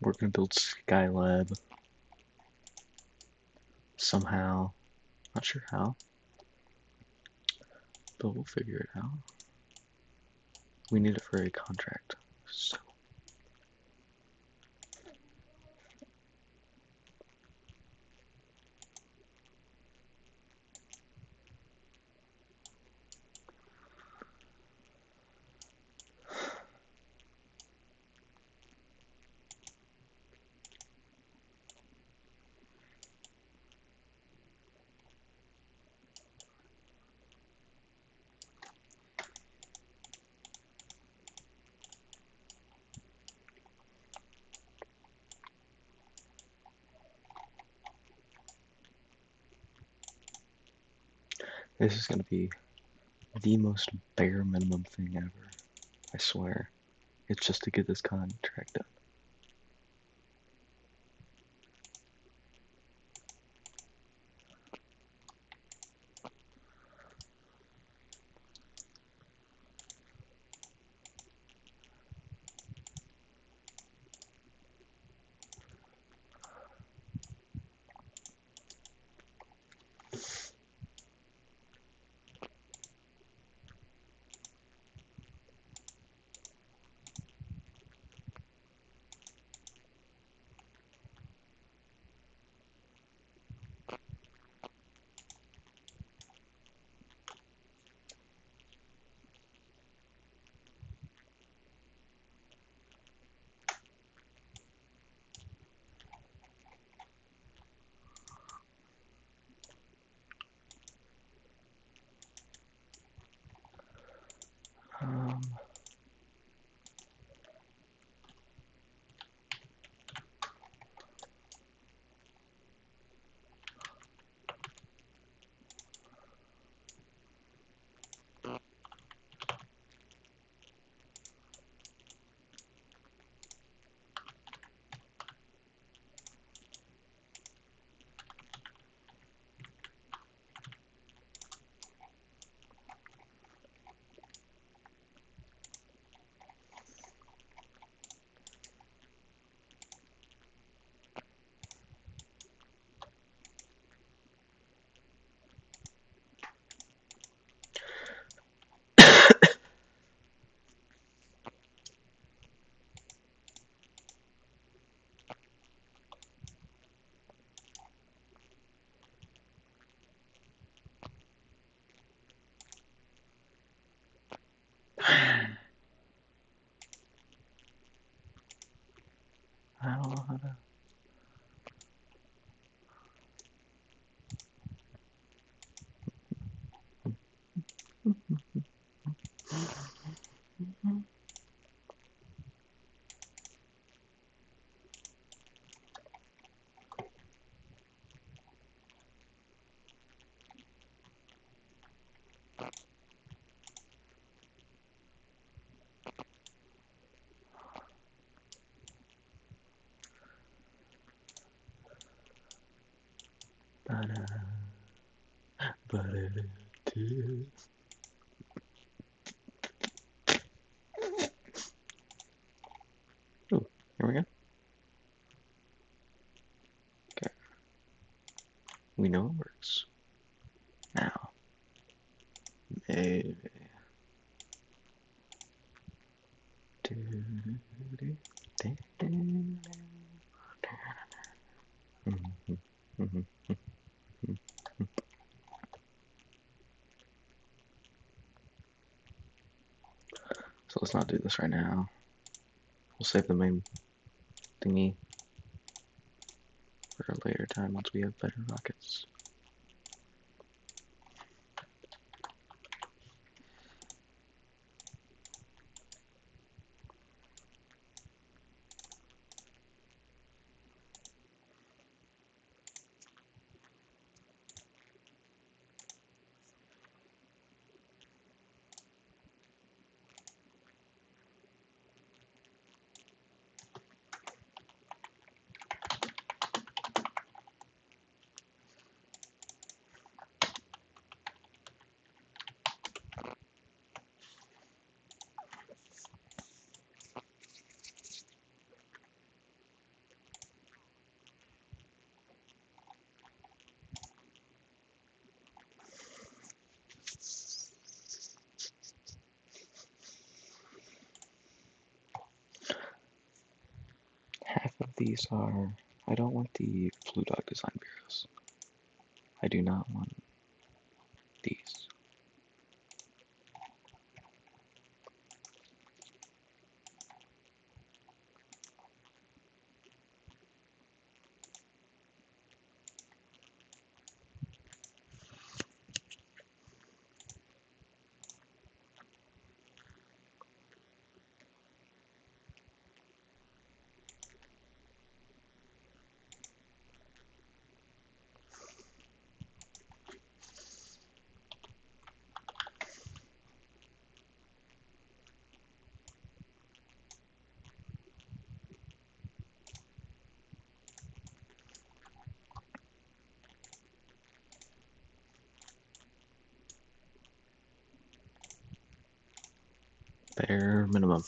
We're gonna build Skylab somehow. Not sure how, but we'll figure it out. We need it for a contract, so. This is gonna be the most bare minimum thing ever. I swear. It's just to get this contract done. Um, I don't know how to. Oh, here we go. Okay. We know it works. Now, maybe. So let's not do this right now. We'll save the main thingy for a later time once we have better rockets. These are. I don't want the Blue Dog design bureaus. I do not want these. Bare minimum.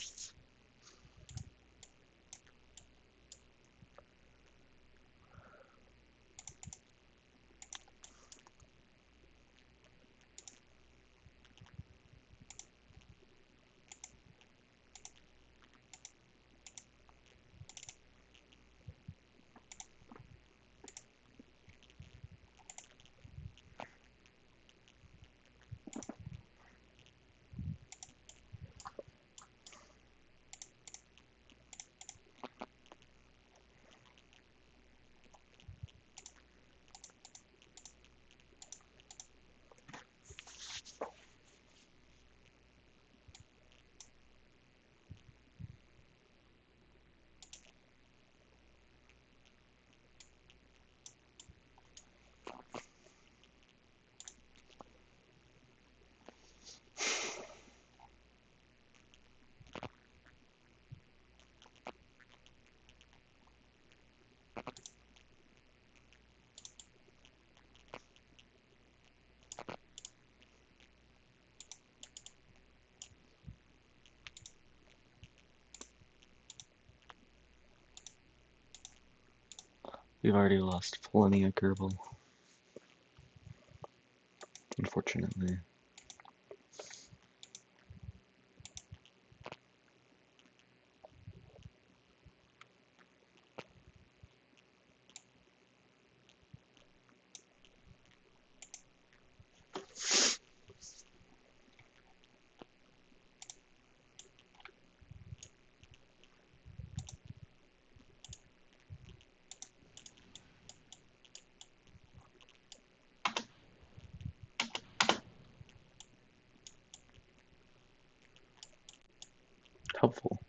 We've already lost plenty of Kerbal, unfortunately. Helpful.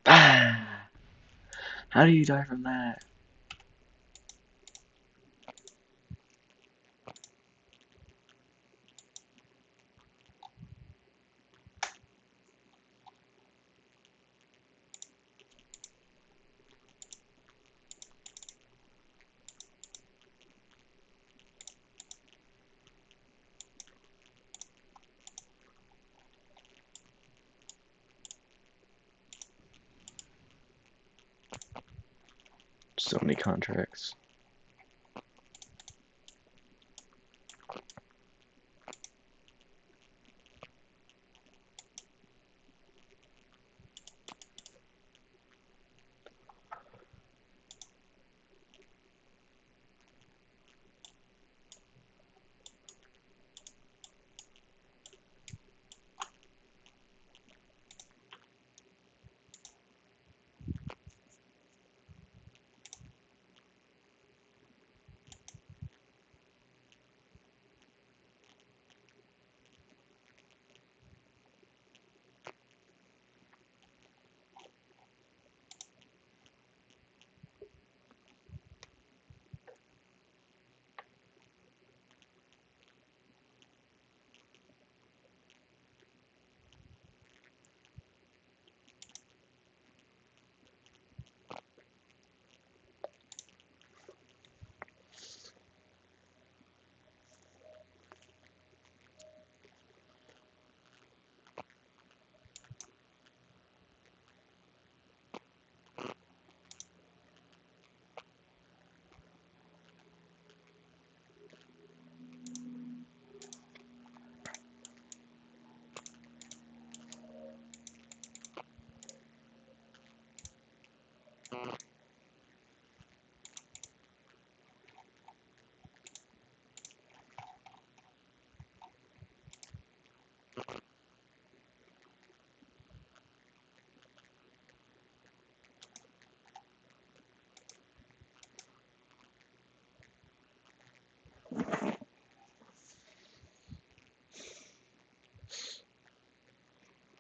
Ah! How do you die from that? So many contracts.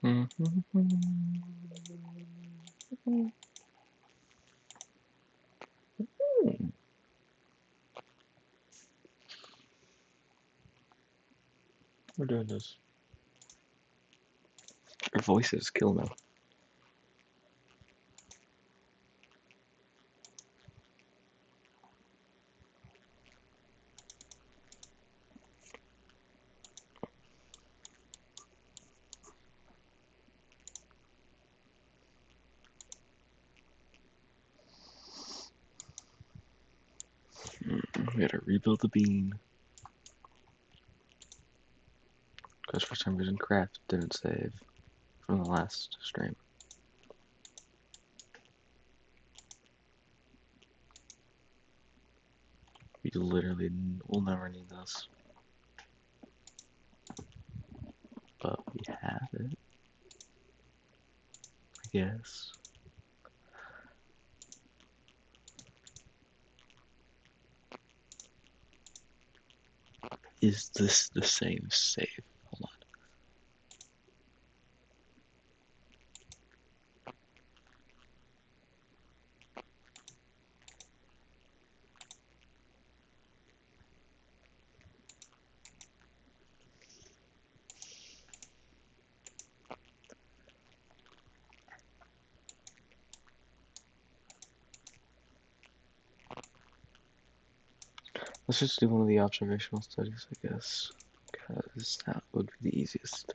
We're doing this. Your voice is killing me. We gotta rebuild the bean. Because for some reason craft didn't save from the last stream. We literally will never need this. But we have it. I guess. Is this the same save? Hold on. Let's just do one of the observational studies, I guess. Because that would be the easiest.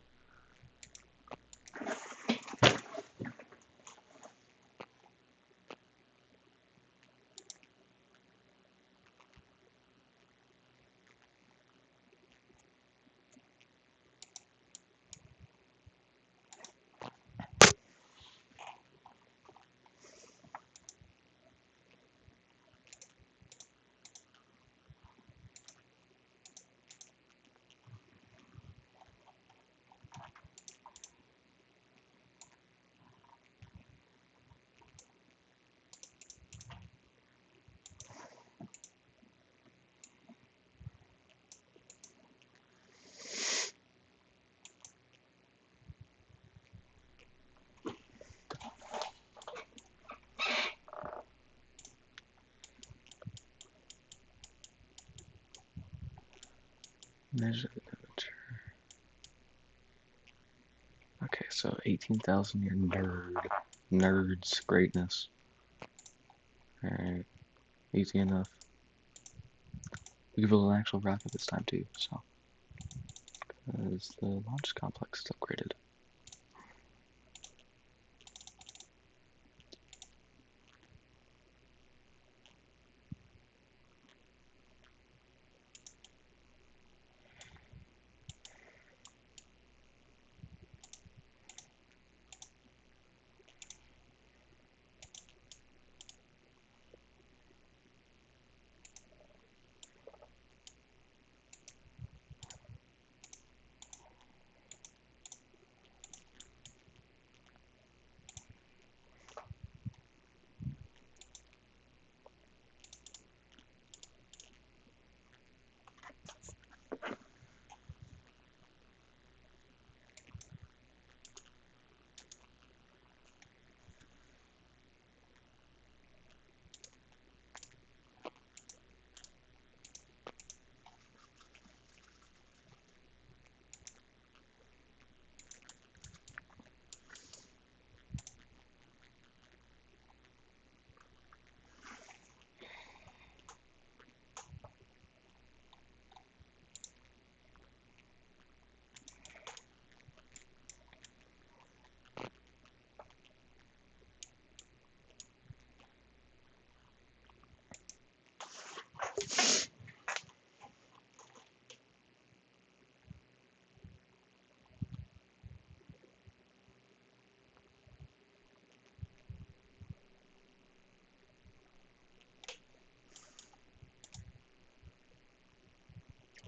Measure the temperature. Okay, so 18,000 year nerd. Nerd's greatness. Alright, easy enough. We can build an actual rocket this time too, so. Because the launch complex is upgraded.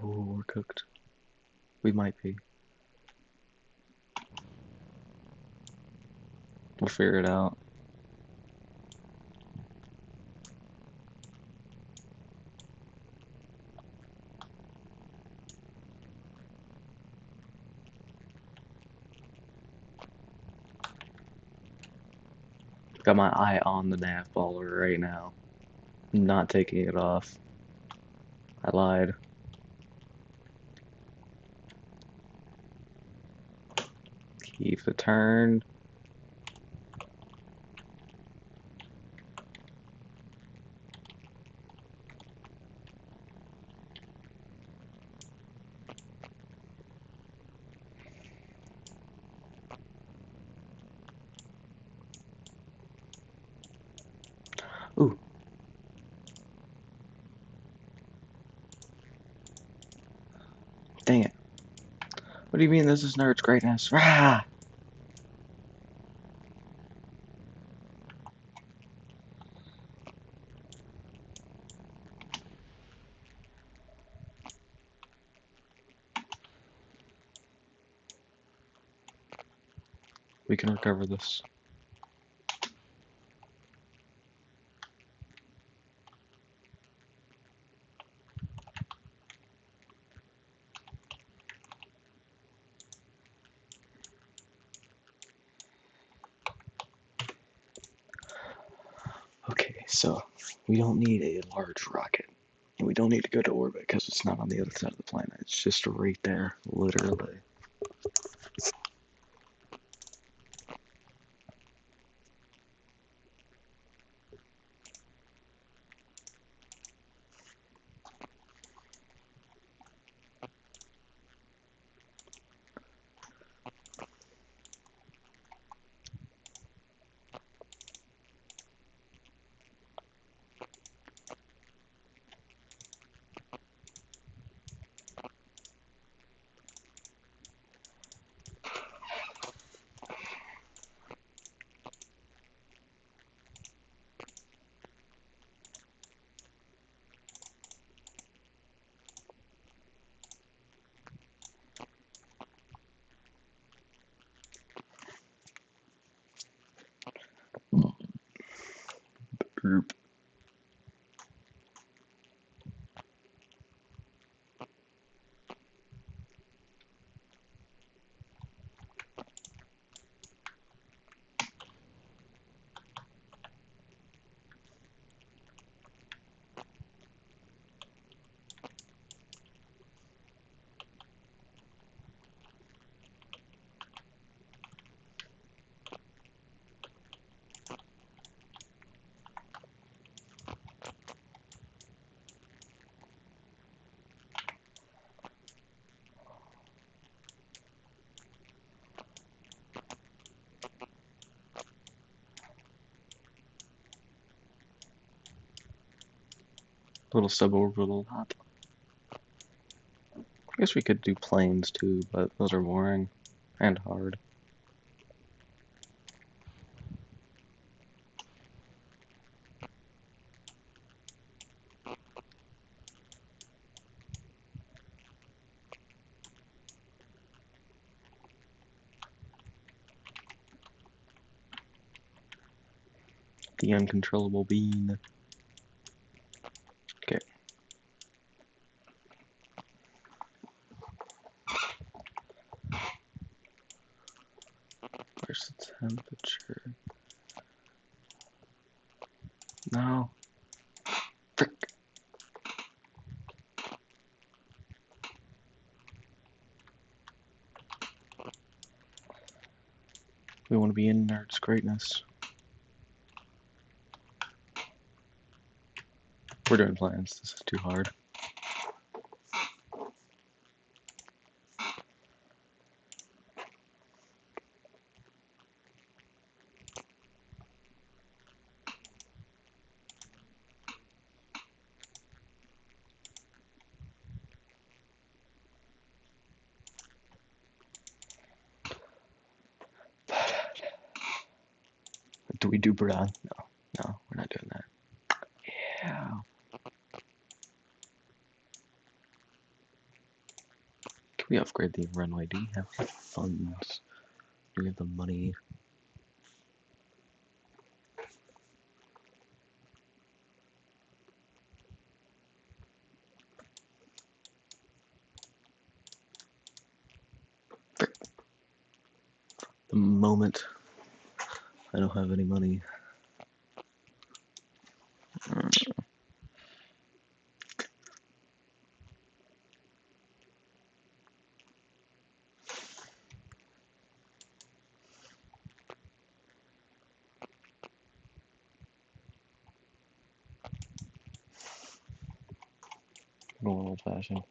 Oh, we're cooked. We might be. We'll figure it out. Got my eye on the nav baller right now. I'm not taking it off. I lied. Keep the turn. Ooh. Dang it. What do you mean this is Nerd's greatness? Rah! We can recover this. Okay, so we don't need a large rocket. And we don't need to go to orbit because it's not on the other side of the planet. It's just right there, literally. Group. Little suborbital hop. I guess we could do planes too, but those are boring and hard. The uncontrollable bean. Okay. Where's the temperature? No. Frick. We want to be in Nerd's greatness. We're doing plans. This is too hard. Do we do Brad? No. No, we're not doing that. Yeah. Can we upgrade the runway? Do we have funds? Do we have the money? The moment I don't have any money. Going old fashioned.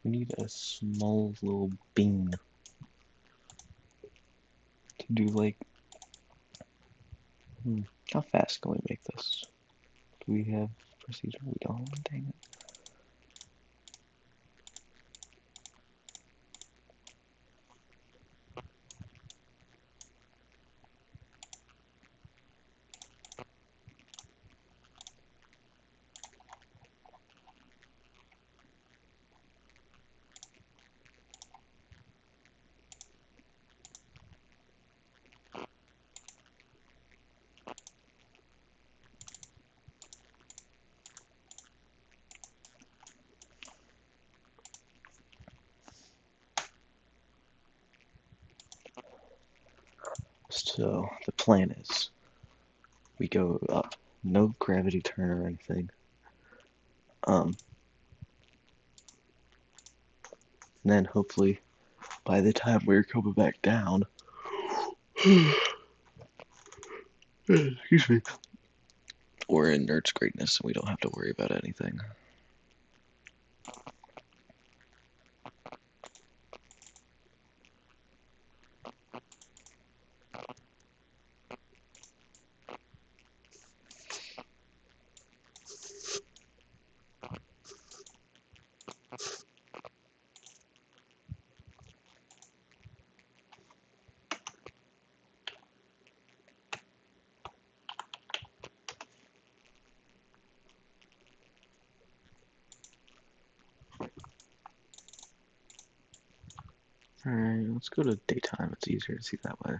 We need a small little bean to do like. How fast can we make this? Do we have procedure? We don't. Dang it. So the plan is we go up, no gravity turn or anything. And then hopefully by the time we're coming back down, excuse me, we're in Nerd's greatness and we don't have to worry about anything. Alright, let's go to daytime. It's easier to see that way.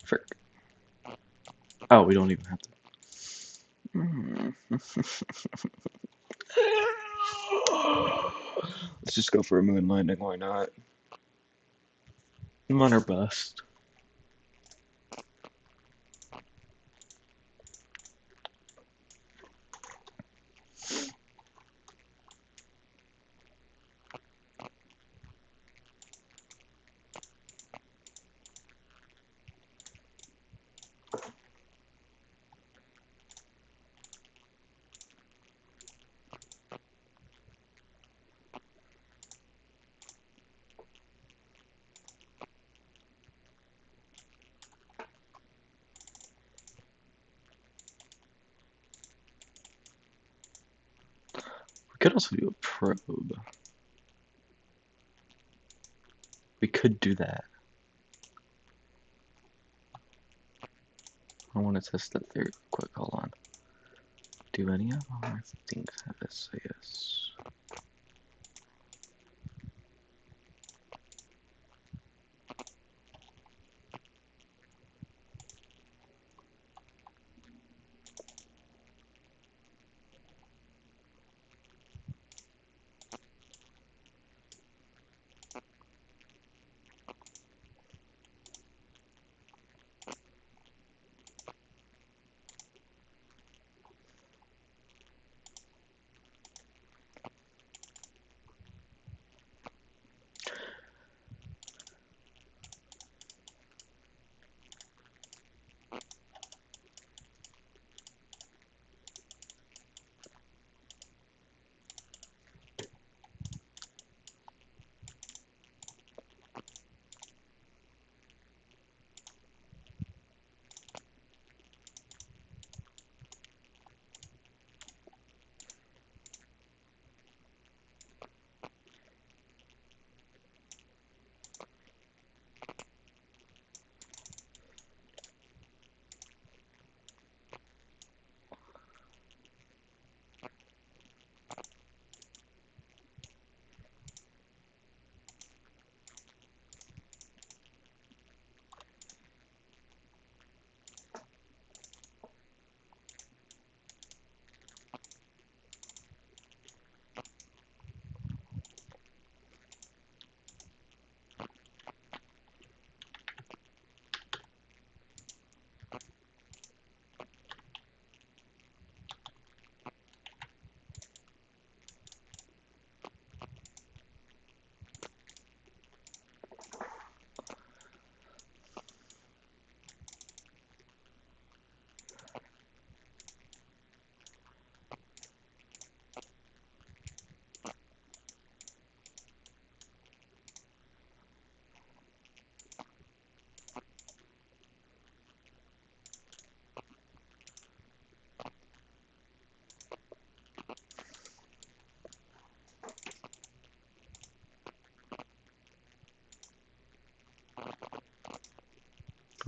Frick. Oh, we don't even have to. Let's just go for a moon landing, why not? I'm on our bust. We could also do a probe. We could do that. I want to test that theory real quick. Hold on. Do any of our things have SAS?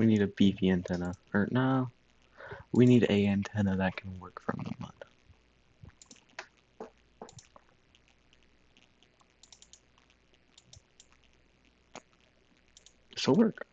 We need a beefy antenna. Or, no. We need a antenna that can work from the mud. This'll work.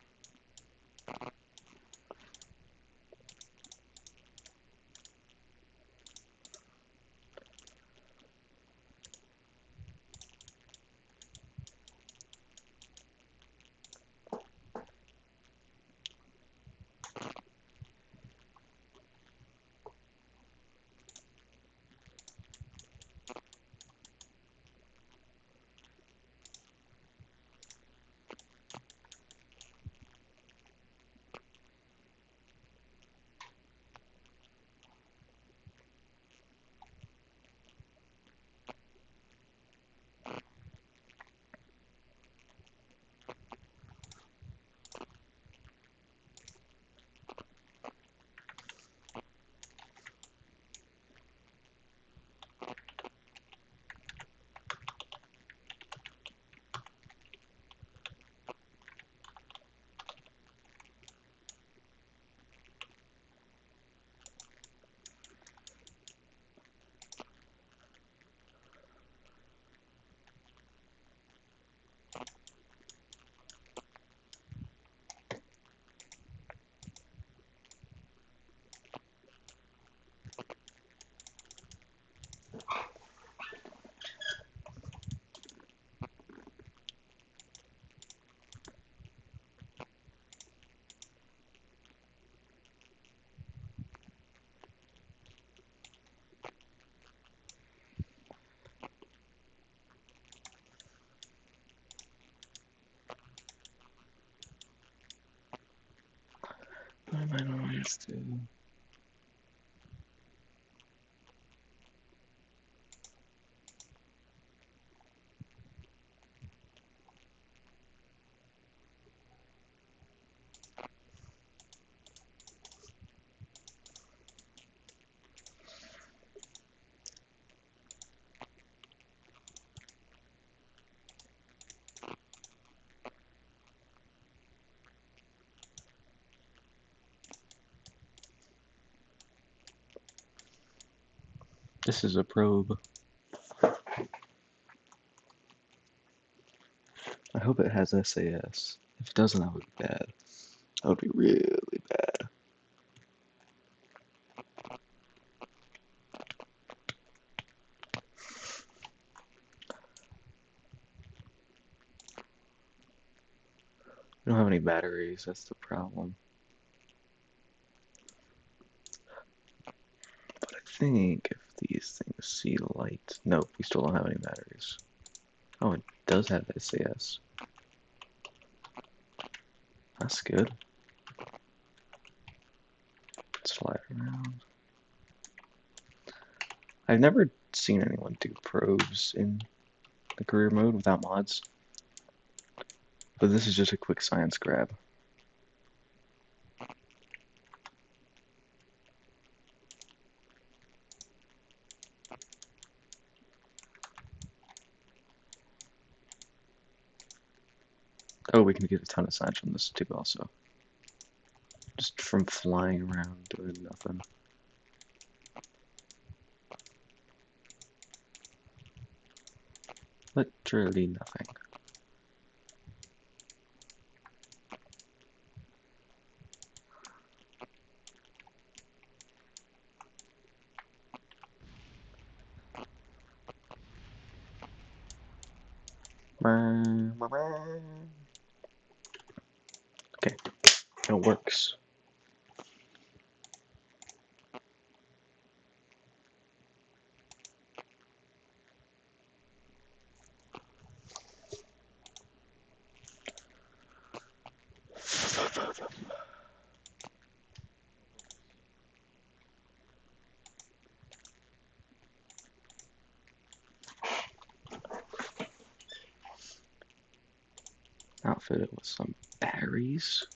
What am I going to do? This is a probe. I hope it has SAS. If it doesn't, that would be bad. That would be really bad. We don't have any batteries, that's the problem. But I think if these things see light... Nope, we still don't have any batteries. Oh, it does have SAS. That's good. Slide around. I've never seen anyone do probes in the career mode without mods. But this is just a quick science grab. Oh, we can get a ton of science from this too also. Just from flying around doing nothing. Literally nothing. Okay, it works. Outfit it with some batteries.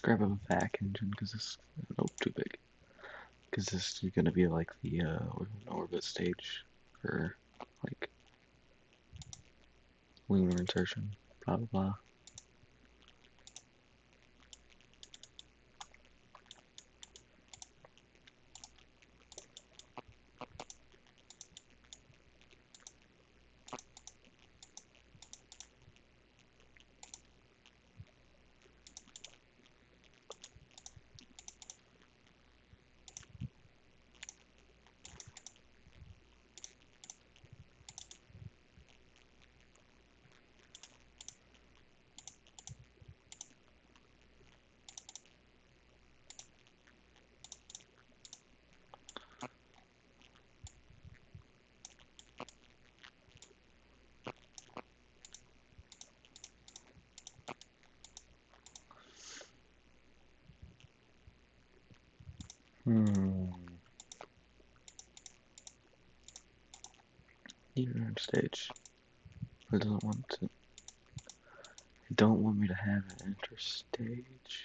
grab a vac engine because this. Nope, too big. Because this is gonna be like the orbit stage for like lunar insertion. Blah blah blah. Lunar stage. It doesn't want to. They don't want me to have an interstage.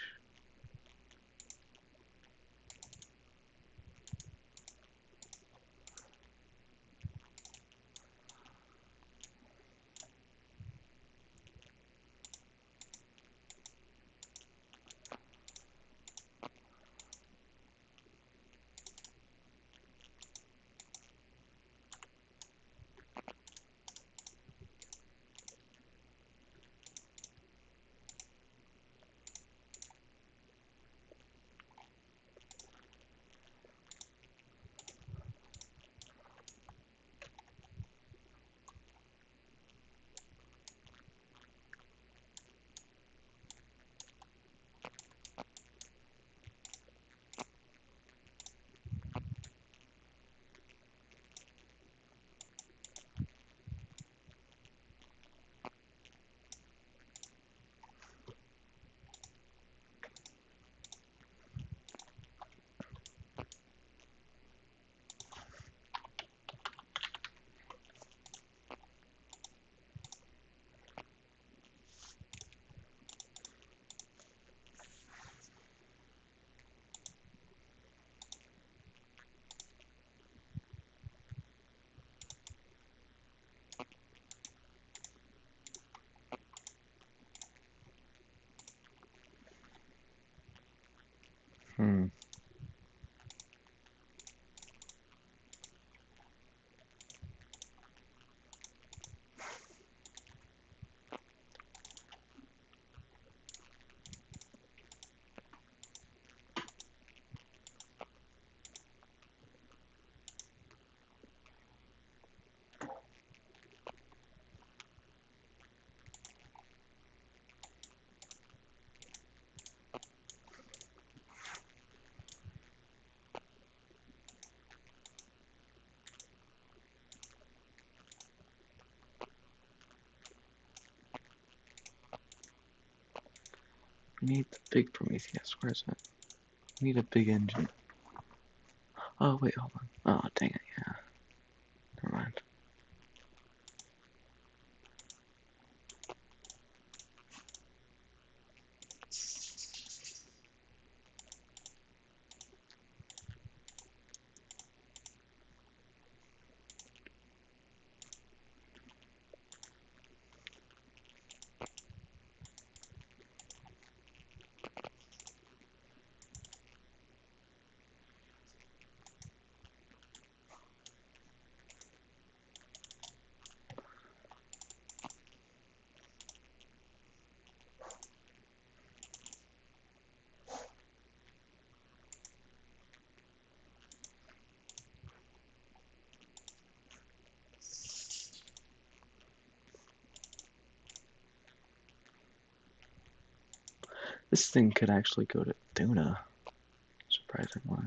Hmm. We need the big Prometheus. Where is it? We need a big engine. Oh wait, hold on. Oh dang it, yeah. Never mind. This thing could actually go to Duna, surprisingly.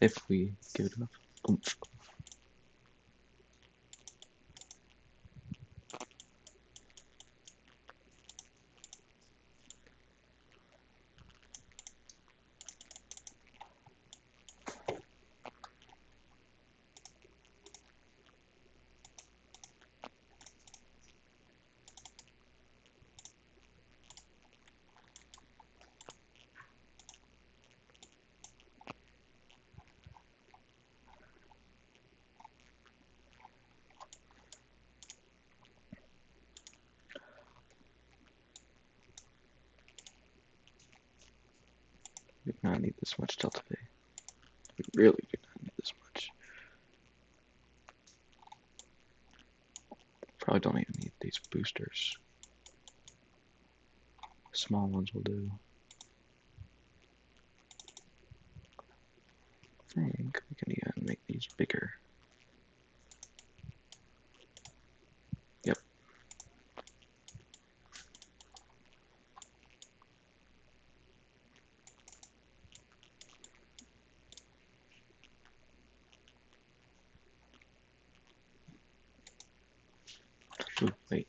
If we give it enough oomph. not need this much delta V. We really do not need this much. Probably don't even need these boosters. Small ones will do. I think we can even make these bigger. Yep. Ooh, wait.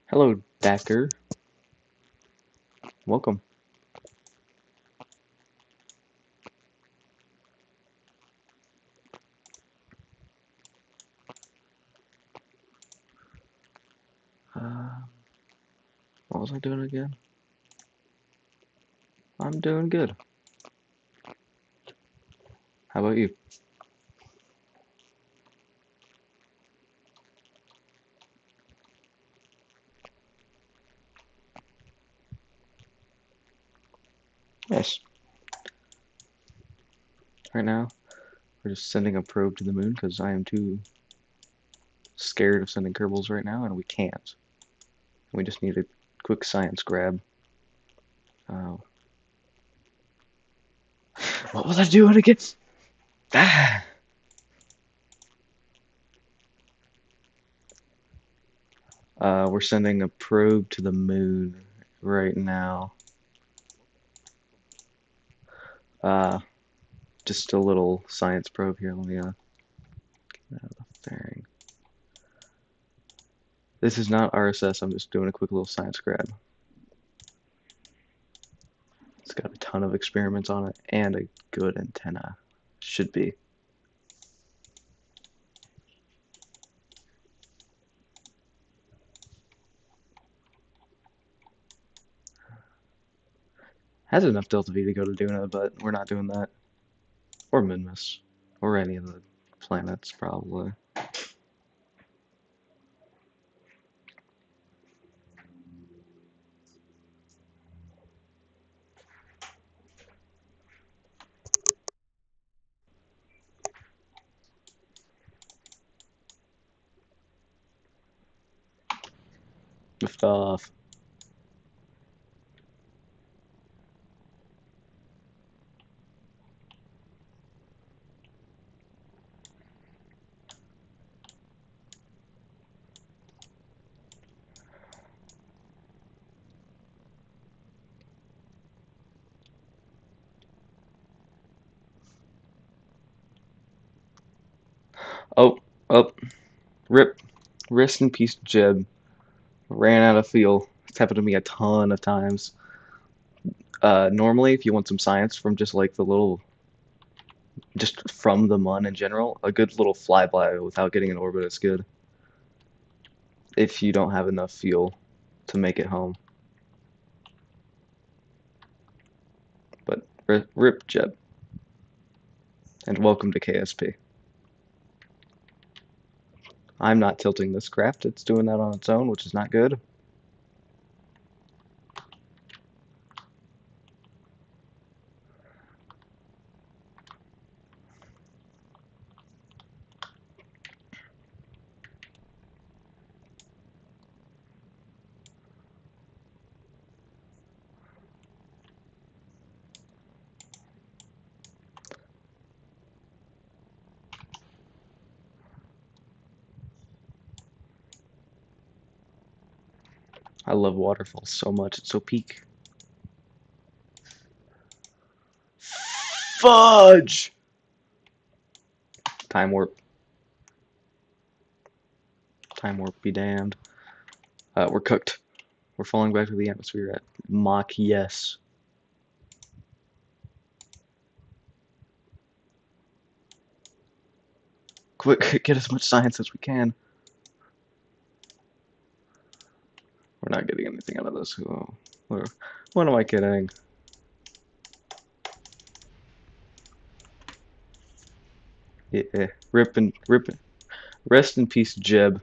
Hello, Dacker. Welcome. What was I doing again? I'm doing good. How about you? Yes. Right now, we're just sending a probe to the moon because I am too scared of sending Kerbals right now, and we can't. We just need a quick science grab. Oh. What was I doing again? Ah! We're sending a probe to the moon right now. Uh, just a little science probe here. Let me get out of the fairing. This is not RSS. I'm just doing a quick little science grab. It's got a ton of experiments on it and a good antenna. Should be. Has enough delta V to go to Duna, but we're not doing that. Or Minmus. Or any of the planets, probably. Lift off. Oh, oh, rip. Rest in peace, Jeb. Ran out of fuel. It's happened to me a ton of times. Normally, if you want some science from just like the little, just from the mun in general, a good little flyby without getting in orbit is good. If you don't have enough fuel to make it home. But rip, Jeb. And welcome to KSP. I'm not tilting this craft. It's doing that on its own, which is not good. I love waterfalls so much. It's so peak. Fudge! Time warp. Time warp be damned. We're cooked. We're falling back to the atmosphere at Mach yes. Quick, get as much science as we can. We're not getting anything out of this. Oh, what am I kidding? Yeah, rip. Rest in peace, Jeb.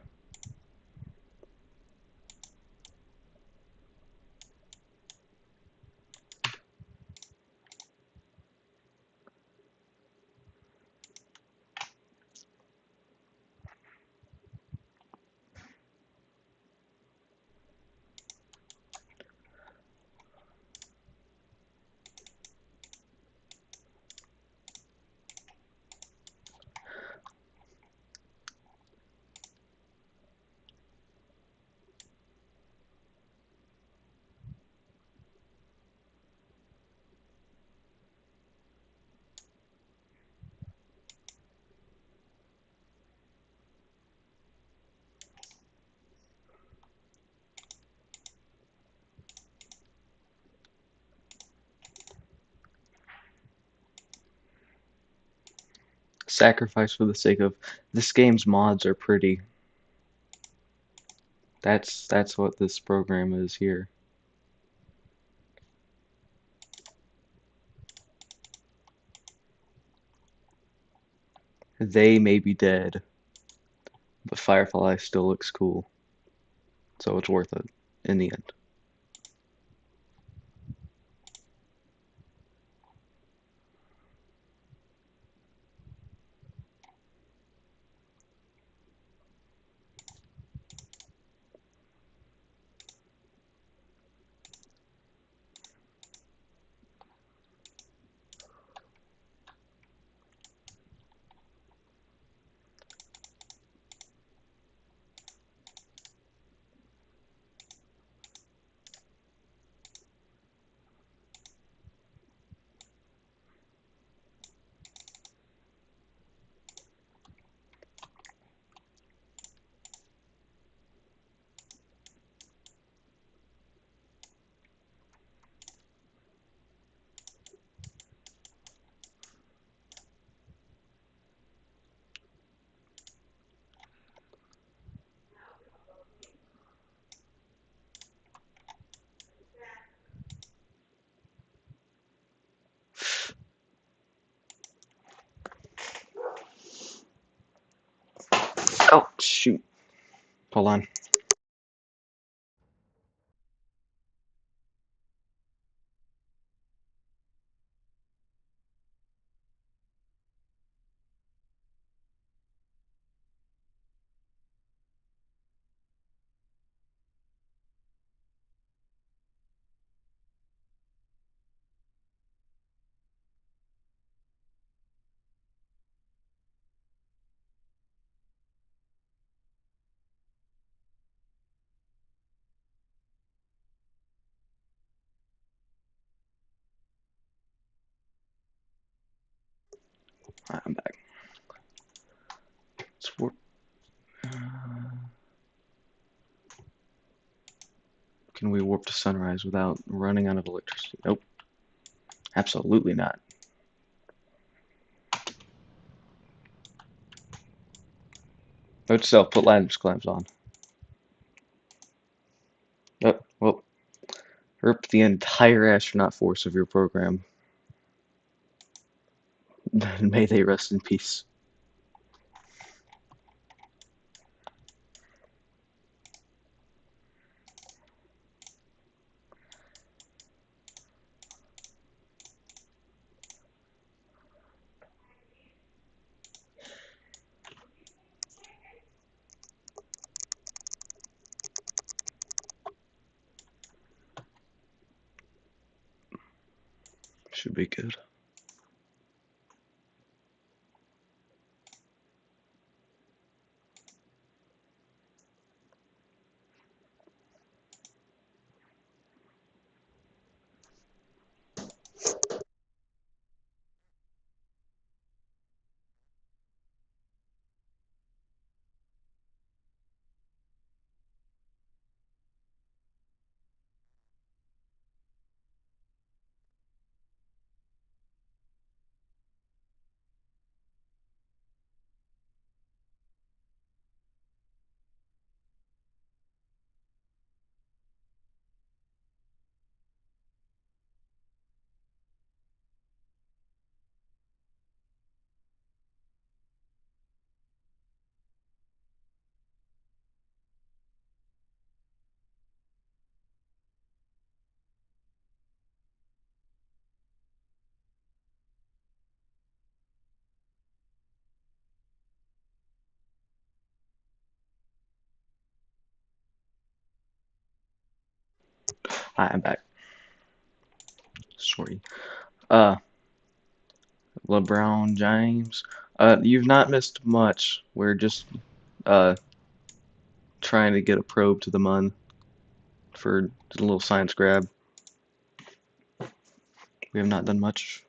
Sacrifice for the sake of this game's mods are pretty. That's what this program is here. They may be dead, but Firefly still looks cool, so it's worth it in the end. Oh, shoot. Hold on. Alright, I'm back. Let's warp. Can we warp to sunrise without running out of electricity? Nope. Absolutely not. Note to self, put lattice clamps on. Oh, well, rip the entire astronaut force of your program. May they rest in peace. Should be good. Hi, I'm back. Sorry. Uh, LeBron James. You've not missed much. We're just uh trying to get a probe to the mun for a little science grab. We have not done much.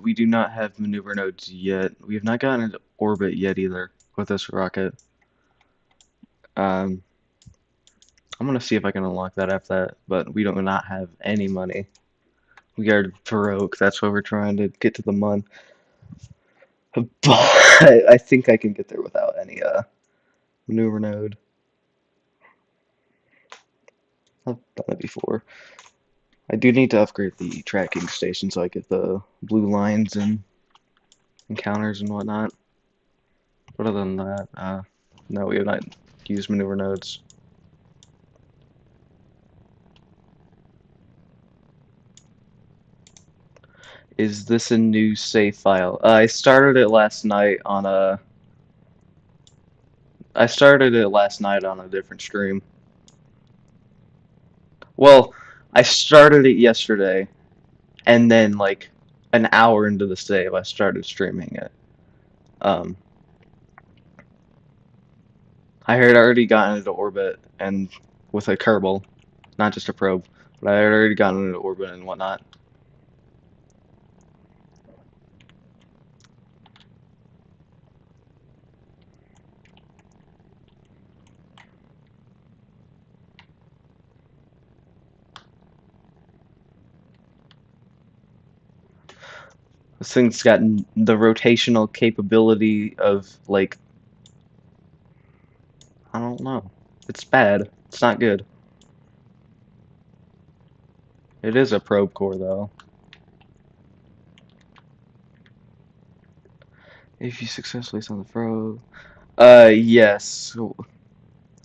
We do not have maneuver nodes yet. We have not gotten into orbit yet either with this rocket. Um, I'm gonna see if I can unlock that after that, but we do not have any money. We are broke. That's why we're trying to get to the mun. But I think I can get there without any maneuver node. I've done it before. I do need to upgrade the tracking station so I get the blue lines and encounters and whatnot. But other than that, no, we have not used maneuver nodes. Is this a new save file? I started it last night on a. I started it last night on a different stream. Well, I started it yesterday, and then like an hour into the save, I started streaming it. Um, I had already gotten into orbit and with a Kerbal, not just a probe, but I had already gotten into orbit and whatnot. This thing's got the rotational capability of like I don't know. It's bad. It's not good. It is a probe core though. If you successfully send the probe, yes,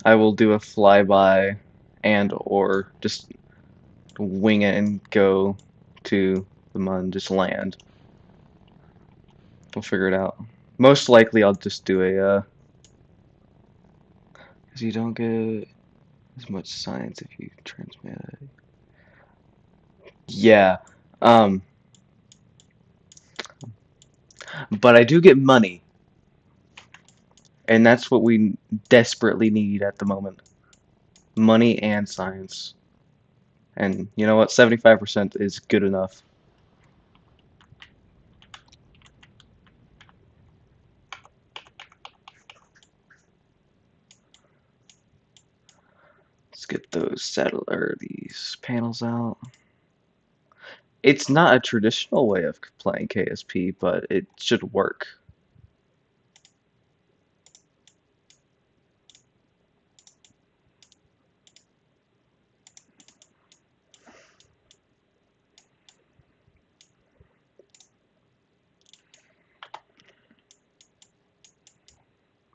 I will do a flyby and or just wing it and go to the mun, just land. We'll figure it out. Most likely, I'll just do a because you don't get as much science if you transmit it. Yeah, um, but I do get money, and that's what we desperately need at the moment. Money and science. And you know what? 75% is good enough. Let's get those these panels out. It's not a traditional way of playing KSP, but it should work.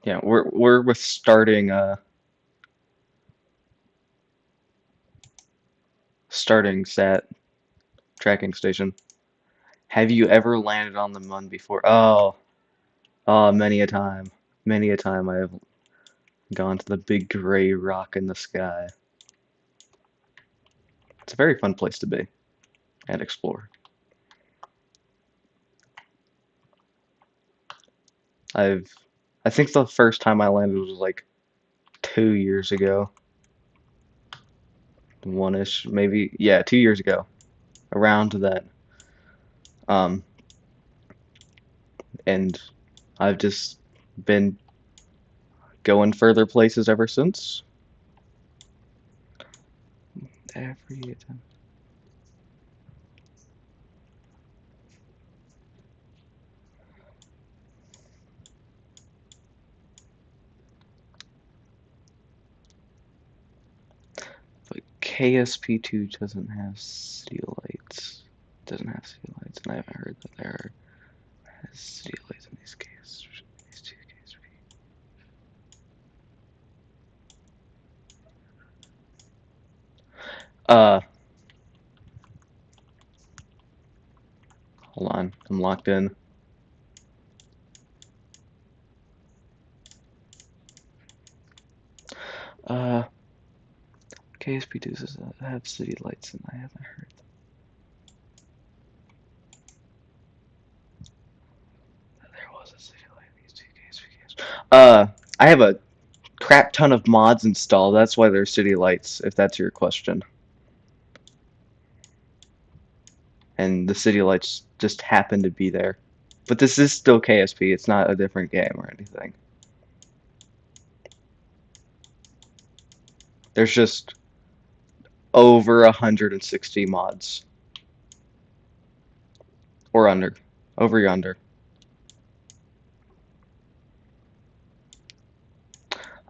Yeah, we're with starting sat tracking station. Have you ever landed on the mun before? Oh, many a time. Many a time I have gone to the big gray rock in the sky. It's a very fun place to be and explore. I've I think the first time I landed was like 2 years ago. One-ish, maybe. Yeah, 2 years ago. Around that. Um, and I've just been going further places ever since. Every time. KSP2 doesn't have city lights. Doesn't have city lights, and I haven't heard that there has city lights in these two KSP. Uh, Hold on, I'm locked in. Uh, KSP2 does have city lights, and I haven't heard that there was a city light in these two KSP games. I have a crap ton of mods installed. That's why there's city lights, if that's your question. And the city lights just happen to be there. But this is still KSP. It's not a different game or anything. There's just over 160 mods. Or under. Over yonder.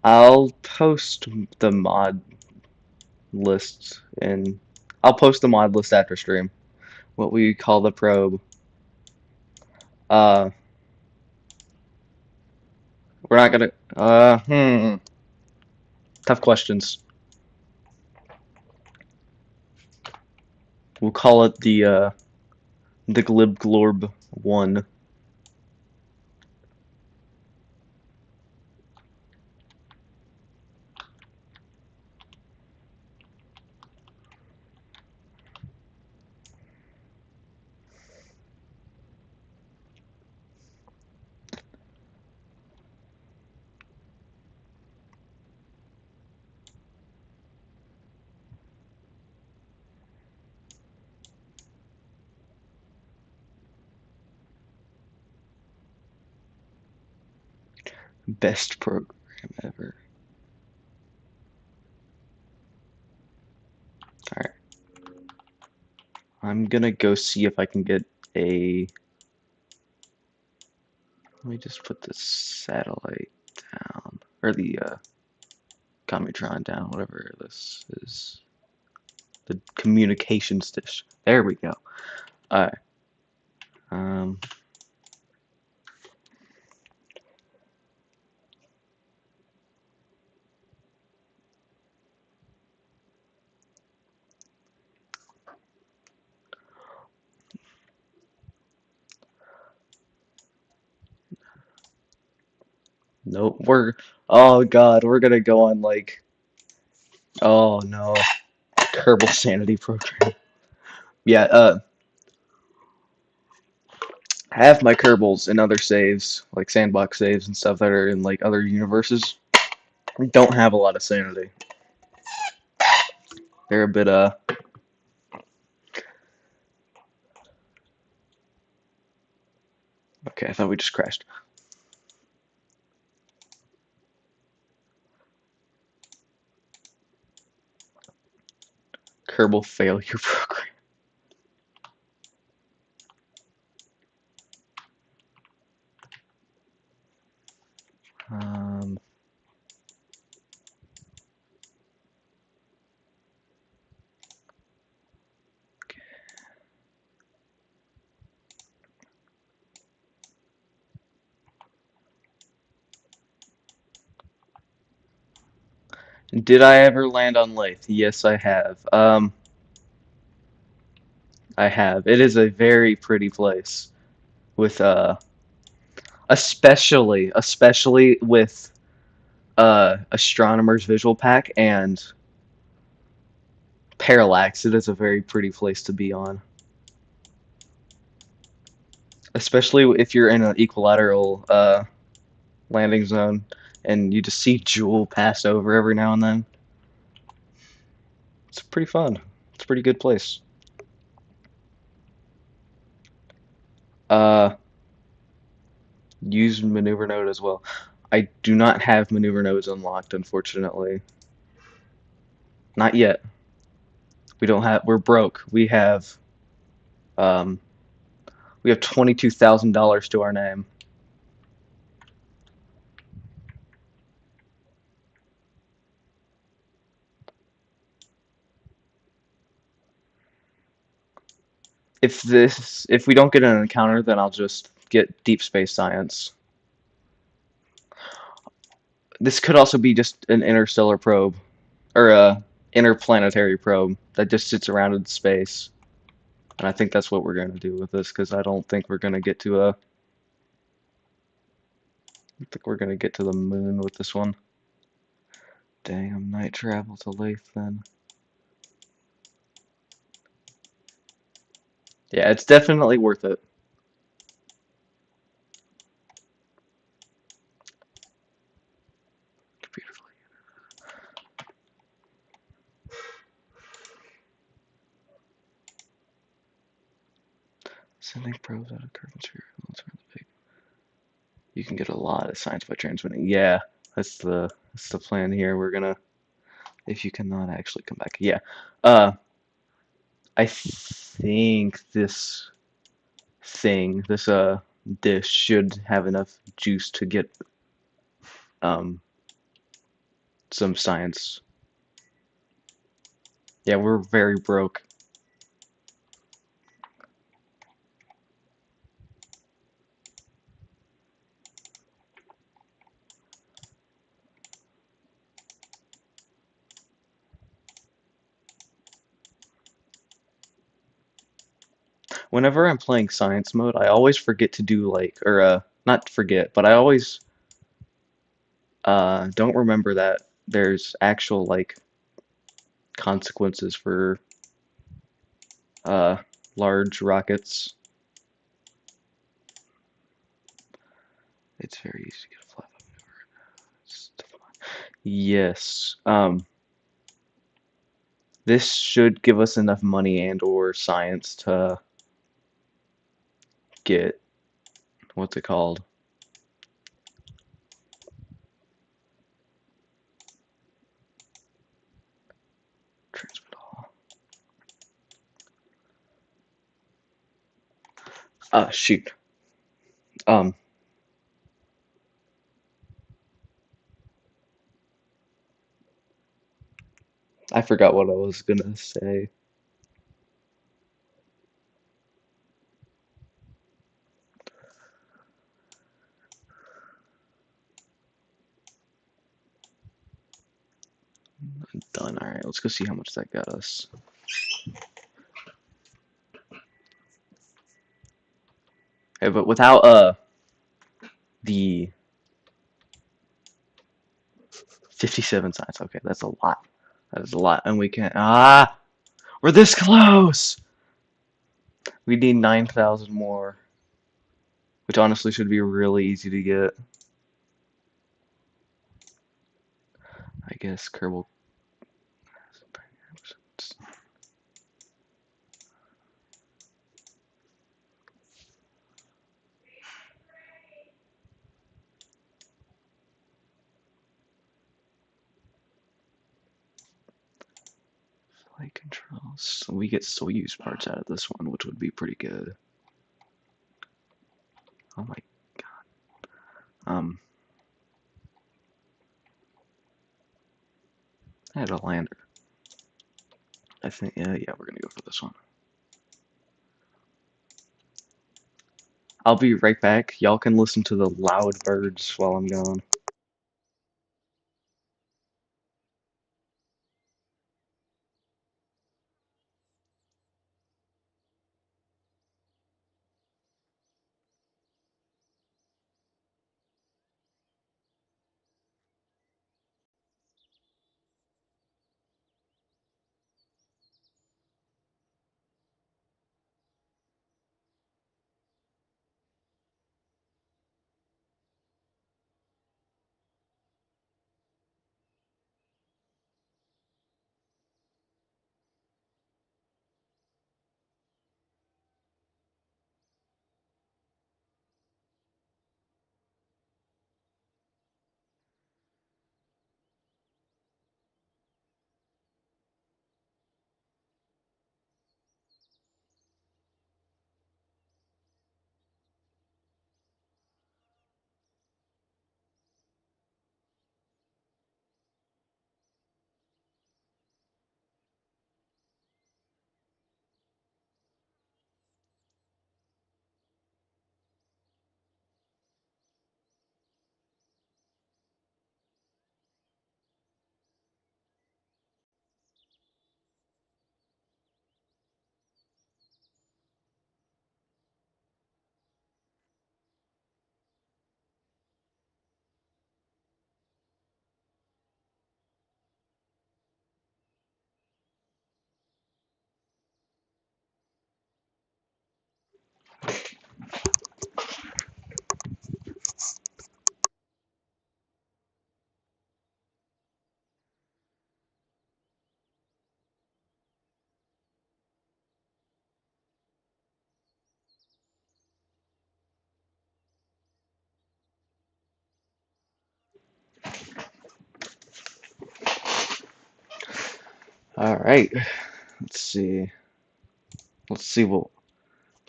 I'll post the mod lists in. I'll post the mod list after stream. What we call the probe. Uh, we're not gonna. Tough questions. We'll call it the Glib Glorb 1. Best program ever. Alright. I'm gonna go see if I can get a. Let me just put the satellite down. Or the Commutron down, whatever this is. The communications dish. There we go. Alright. Um, nope. Oh god, we're gonna go on like. Oh no. Kerbal Sanity Program. Yeah, I have my Kerbals in other saves, like sandbox saves and stuff that are in like other universes. Don't have a lot of sanity. They're a bit okay, I thought we just crashed. Kerbal Failure Program. Um, did I ever land on Lathe? Yes, I have. I have. It is a very pretty place with especially with Astronomer's Visual Pack and Parallax. It is a very pretty place to be on. Especially if you're in an equilateral landing zone and you just see Jewel pass over every now and then. It's pretty fun. It's a pretty good place. Uh, use maneuver node as well. I do not have maneuver nodes unlocked, unfortunately. Not yet. We don't have. We're broke. Um, we have $22,000 to our name. if we don't get an encounter, then I'll just get deep space science. This could also be just an interstellar probe or a interplanetary probe that just sits around in space. And I think that's what we're going to do with this because I don't think we're going to get to I think we're going to get to the moon with this one. Damn, night travel to Lathe then. Yeah, it's definitely worth it. Beautifully. Sending probes out of Kerbal sphere. You can get a lot of science by transmitting. Yeah, that's the plan here. We're gonna if you cannot actually come back. Yeah. I think this dish should have enough juice to get um some science. Yeah, we're very broke. Whenever I'm playing science mode, I always forget to do like or not forget, but I always don't remember that there's actual like consequences for uh large rockets. It's very easy to get a flat over. Yes. This should give us enough money and or science to get what's it called? Transmit all. Shoot. Um, I forgot what I was gonna say. Done. All right, let's go see how much that got us. Okay, but without the 57 signs. Okay, that's a lot. That is a lot, and we can we're this close. We need 9,000 more, which honestly should be really easy to get. I guess Kerbal. Flight controls. We get Soyuz parts out of this one, which would be pretty good. Oh my god. I had a lander. I think, yeah, we're gonna go for this one. I'll be right back. Y'all can listen to the loud birds while I'm gone. All right. Let's see. Let's see what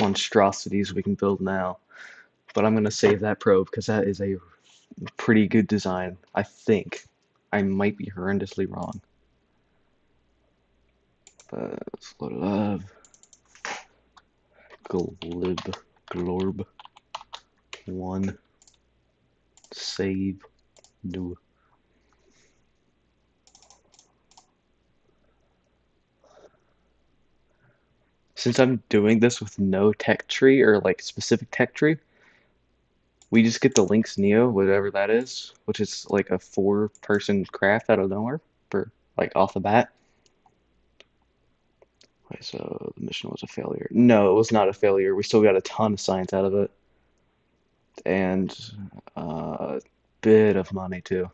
monstrosities we can build now. But I'm gonna save that probe because that is a pretty good design. I think. I might be horrendously wrong. But let's load it up. Glorb. One. Save. New. Since I'm doing this with no tech tree or like specific tech tree, we just get the Lynx Neo, whatever that is, which is like a 4-person craft out of nowhere for like off the bat. Wait, so the mission was a failure. No, it was not a failure. We still got a ton of science out of it and a bit of money too.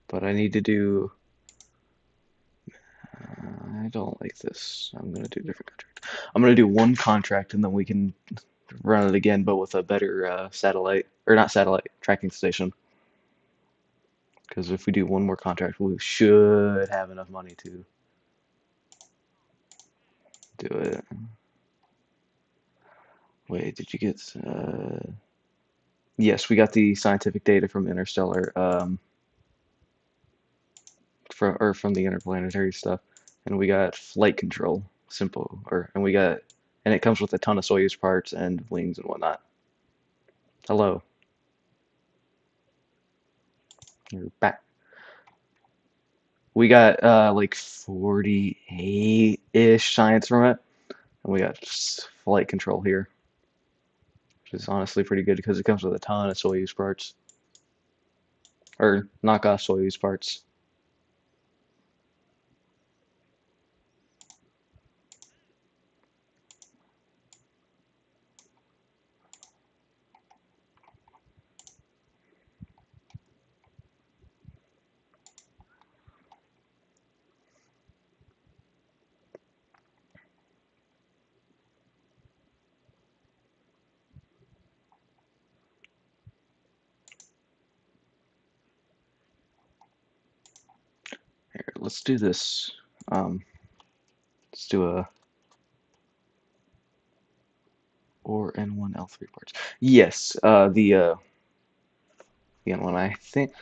But I need to do. I don't like this. I'm gonna do a different contract. I'm gonna do one contract and then we can run it again, but with a better satellite or not satellite tracking station. Because if we do one more contract, we should have enough money to do it. Wait, did you get? Yes, we got the scientific data from Interstellar, from the interplanetary stuff, and we got flight control, simple, and we got, and it comes with a ton of Soyuz parts and wings and whatnot. Hello, you're back. We got like 48-ish science from it, and we got flight control here, which is honestly pretty good because it comes with a ton of Soyuz parts, or knockoff Soyuz parts. Here, let's do this. Um, let's do a or N1 L3 parts. Yes, the N1. I think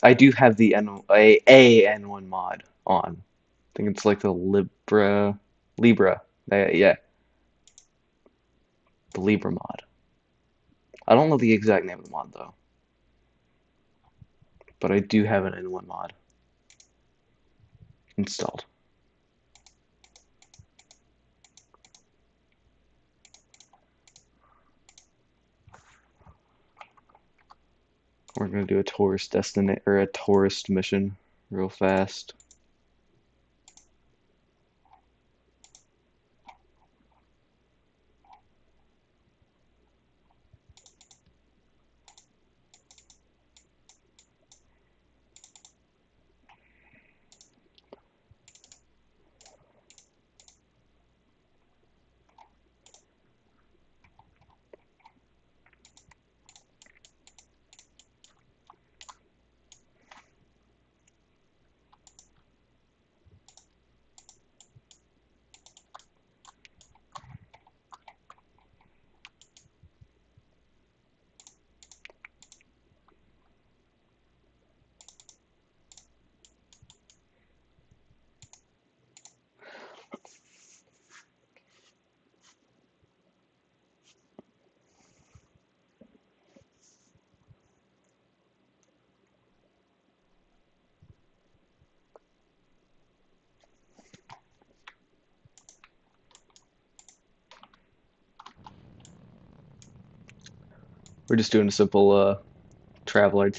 I do have the a N1 mod on. I think it's like the Libra. Yeah, the Libra mod. I don't know the exact name of the mod though, but I do have an N1 mod installed. We're gonna do a tourist mission real fast. We're just doing a simple traveler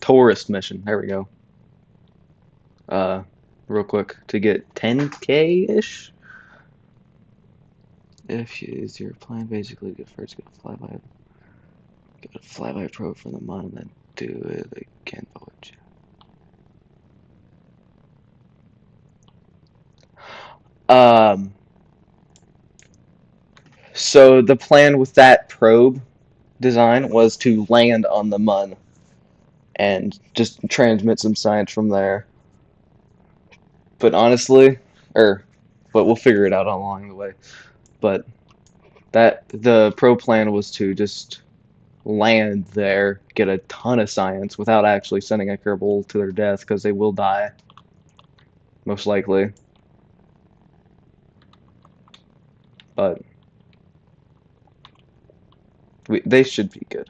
tourist mission. There we go. Uh, Real quick to get 10K ish. If is your plan basically get first get a flyby probe from the moon, then do it again. Um, so the plan with that probe design was to land on the Mun and just transmit some science from there. But honestly, or but we'll figure it out along the way. But that the pro plan was to just land there, get a ton of science without actually sending a Kerbal to their death because they will die, most likely. But they should be good.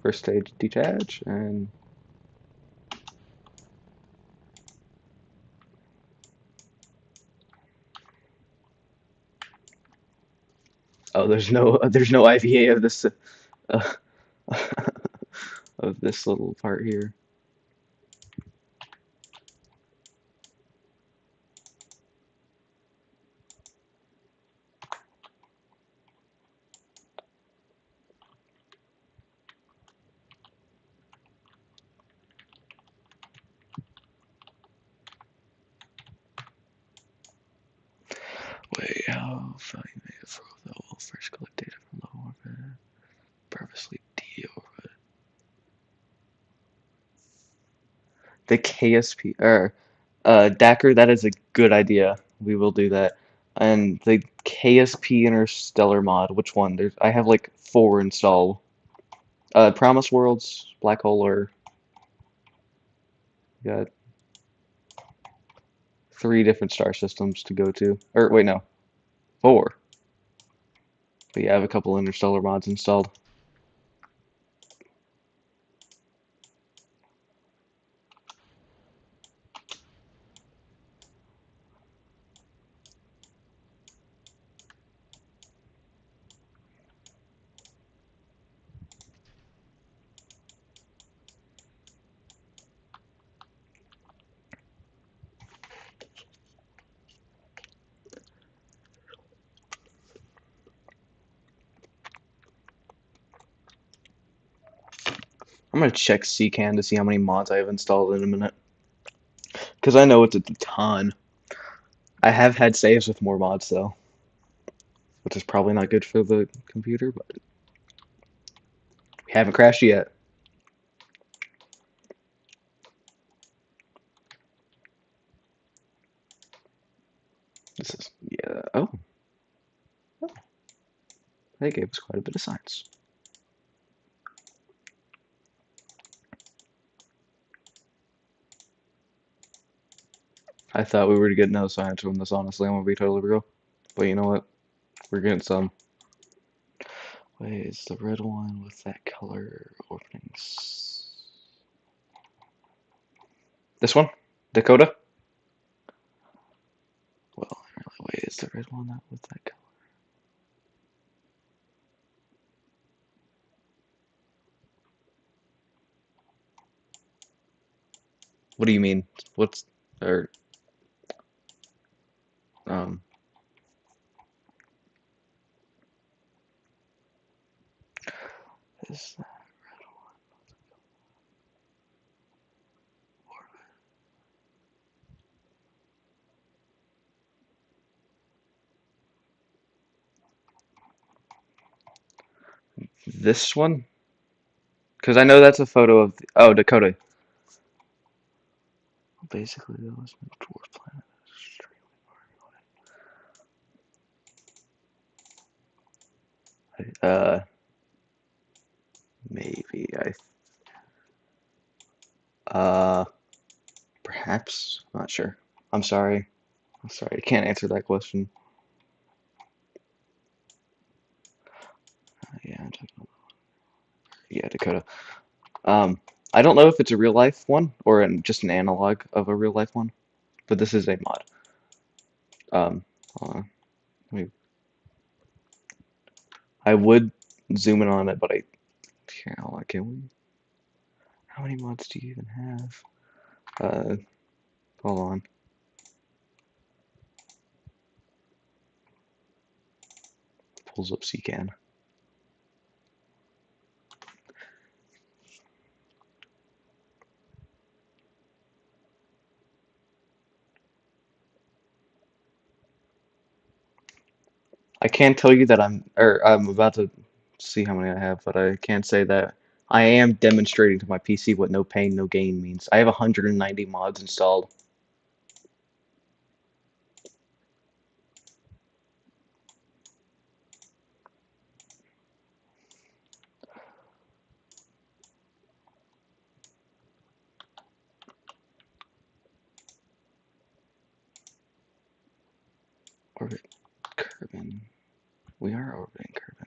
First stage detach, and oh, there's no IVA of this uh, of this little part here. Wait, how far you made it for the will first collect data from low orbit, purposely de-orbit. The KSP, or Dacker, that is a good idea. We will do that. And the KSP Interstellar mod, which one? I have like four installed. Promise Worlds, Black Hole, or got three different star systems to go to. Or wait, no, four. But yeah, I have a couple Interstellar mods installed. I'm gonna check CCAN to see how many mods I have installed in a minute. Because I know it's a ton. I have had saves with more mods though, which is probably not good for the computer, but we haven't crashed yet. This is, yeah, oh, they gave us quite a bit of science. I thought we were to get no science from this, honestly, I'm gonna be totally real. But you know what? We're getting some. Wait, it's the red one with that color openings. This one? Dakota? Well, really, wait, is the red one that with that color? What do you mean? What's, or, um, is that this one? Because I know that's a photo of, oh, Dakota. Basically, that was my dwarf planet. Maybe uh, perhaps. I'm not sure. I'm sorry. I'm sorry. I can't answer that question. Yeah, I'm talking about, yeah, Dakota. Um, I don't know if it's a real life one or just an analog of a real life one, but this is a mod. Hold on. I would zoom in on it, but I can't. Hold on, can we? How many mods do you even have? Uh, hold on. Pulls up CCAN. can't tell you that I'm about to see how many I have, but I can't say that I am demonstrating to my PC what no pain, no gain means. I have 190 mods installed. Orbit Kerbin. We are orbiting Kerbin.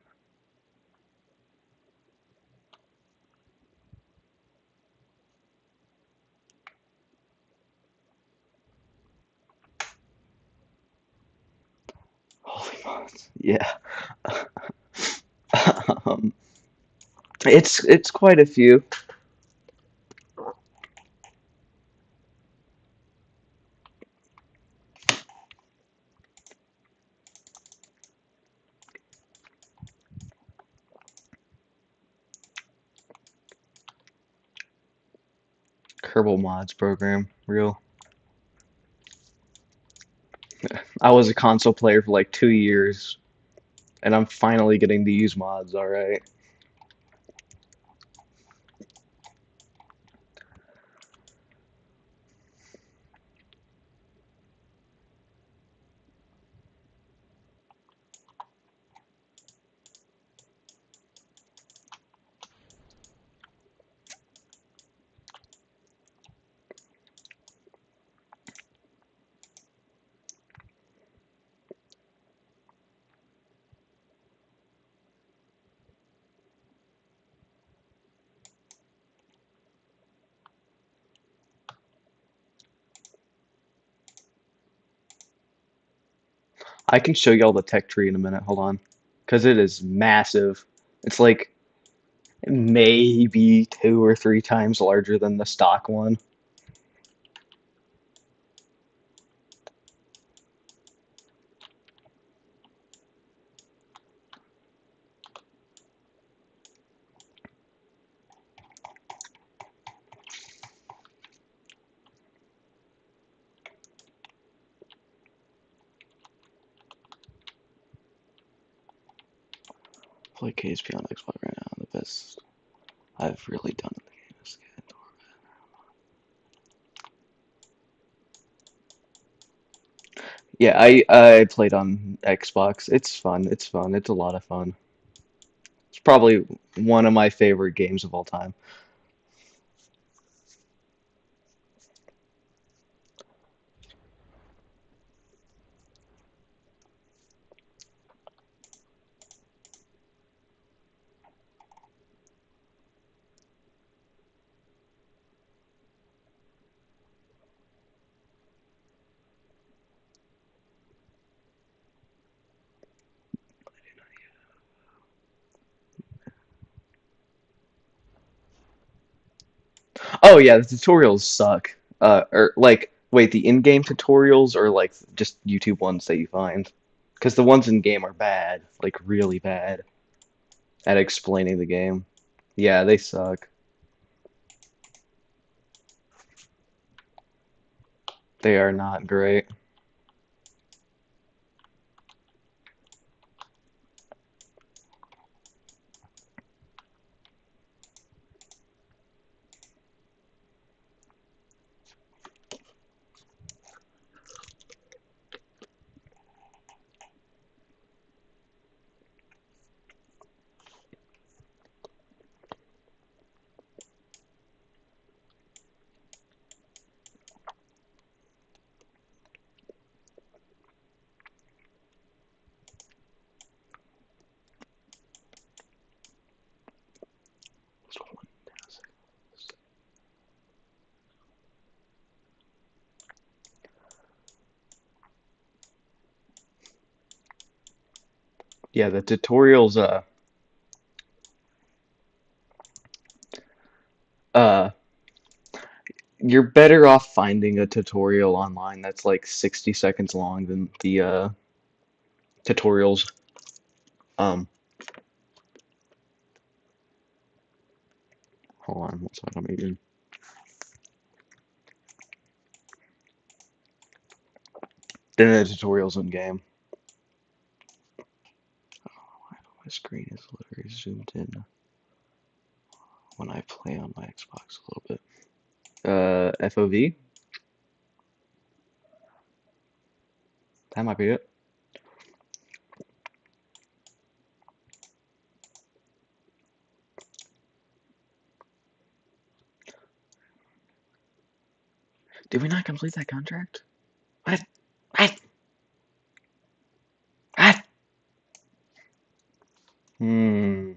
Holy mods. Yeah. um, it's quite a few. Kerbal mods program. Real. I was a console player for like 2 years, and I'm finally getting to use mods. All right. I can show you all the tech tree in a minute. Hold on, because it is massive. It's like maybe 2 or 3 times larger than the stock one. Play KSP on Xbox right now. The best I've really done in the game is get into orbit. Yeah, I played on Xbox. It's fun. It's fun. It's a lot of fun. It's probably one of my favorite games of all time. Oh yeah, the tutorials suck. Or like, wait, the in-game tutorials or like just YouTube ones that you find? Because the ones in game are bad, like really bad at explaining the game. Yeah, they suck. They are not great. Yeah, the tutorials. Uh, you're better off finding a tutorial online that's like 60 seconds long than the tutorials. Um, hold on, what's what I'm eating? Than the tutorials in game. screen is literally zoomed in when I play on my Xbox a little bit. FOV? That might be it. Did we not complete that contract? What? What? What? Hmm.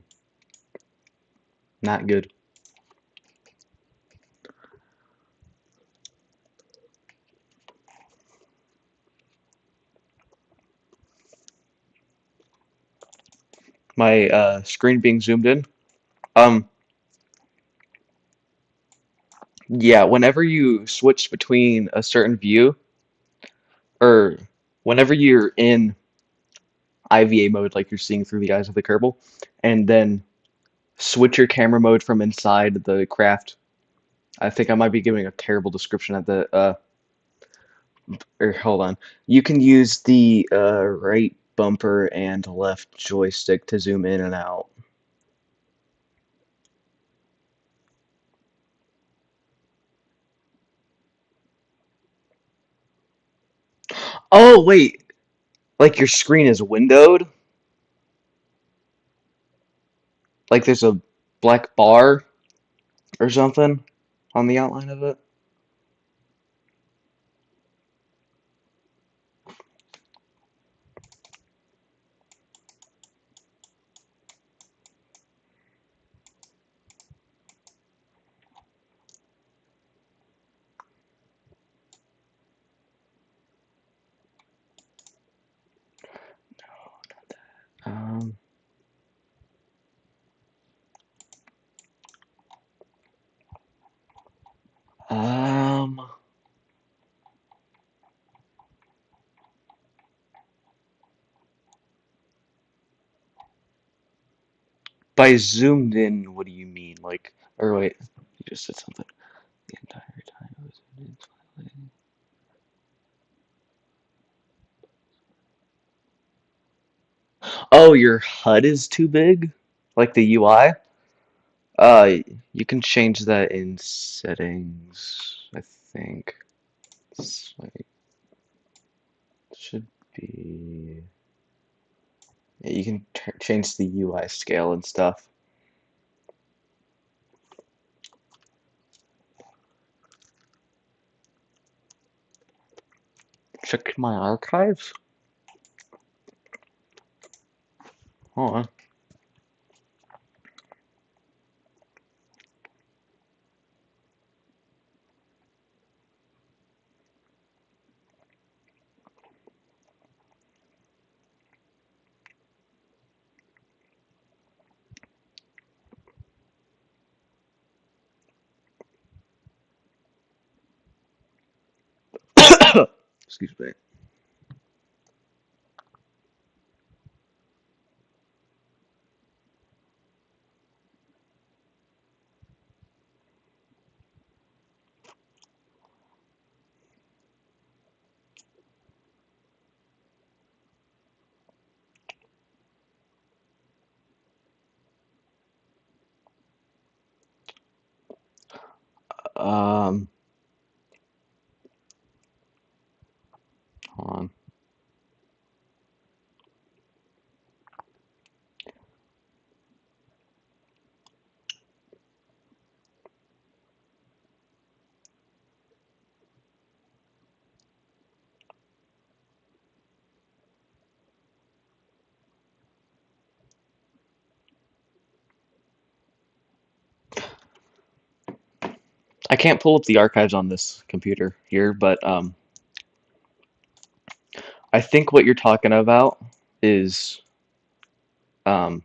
Not good. My screen being zoomed in. Um, yeah, whenever you switch between a certain view, or whenever you're in IVA mode, like you're seeing through the eyes of the Kerbal, and then switch your camera mode from inside the craft. I think I might be giving a terrible description at the or hold on. You can use the right bumper and left joystick to zoom in and out. Oh, wait. Like your screen is windowed? Like there's a black bar or something on the outline of it? Um, um, by zoomed in, what do you mean? Like, or wait, you just said something. The entire time it was zoomed in slightly. Oh, your HUD is too big? Like the UI? Uh, you can change that in settings, I think. It's like, should be. Yeah, you can change the UI scale and stuff. Check my archives. Hold on. Excuse me. Um, hold I can't pull up the archives on this computer here, but I think what you're talking about is um,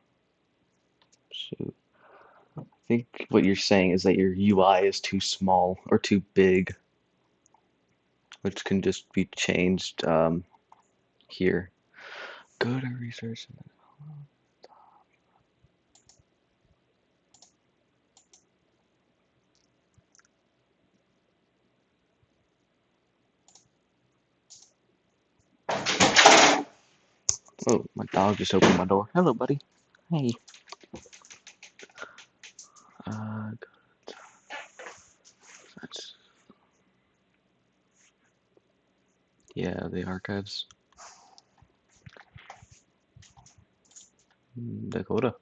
so I think what you're saying is that your UI is too small or too big, which can just be changed here. Go to research. Oh, my dog just opened my door. Hello, buddy. Hey. Uh, that's, yeah, the archives. Dakota.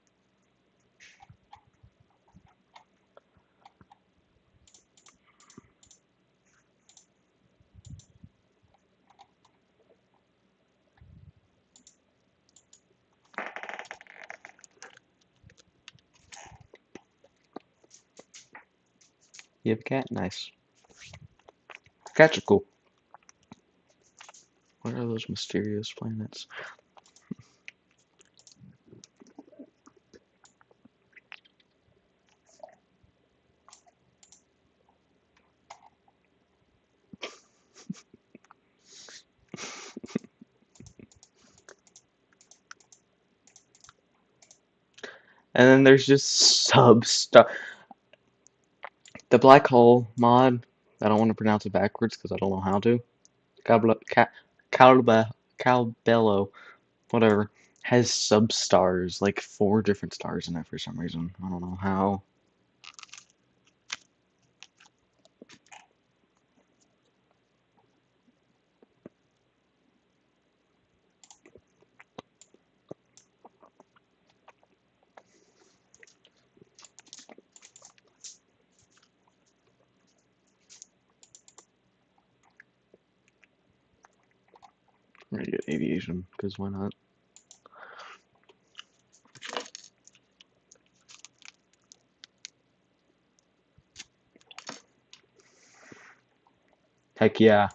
You have a cat? Nice. Cats are cool. What are those mysterious planets? And then there's just sub-stuff. The black hole mod, I don't want to pronounce it backwards because I don't know how to. Calbello, whatever, has sub-stars, like 4 different stars in it for some reason. I don't know how. I'm gonna get aviation, because why not? Heck yeah.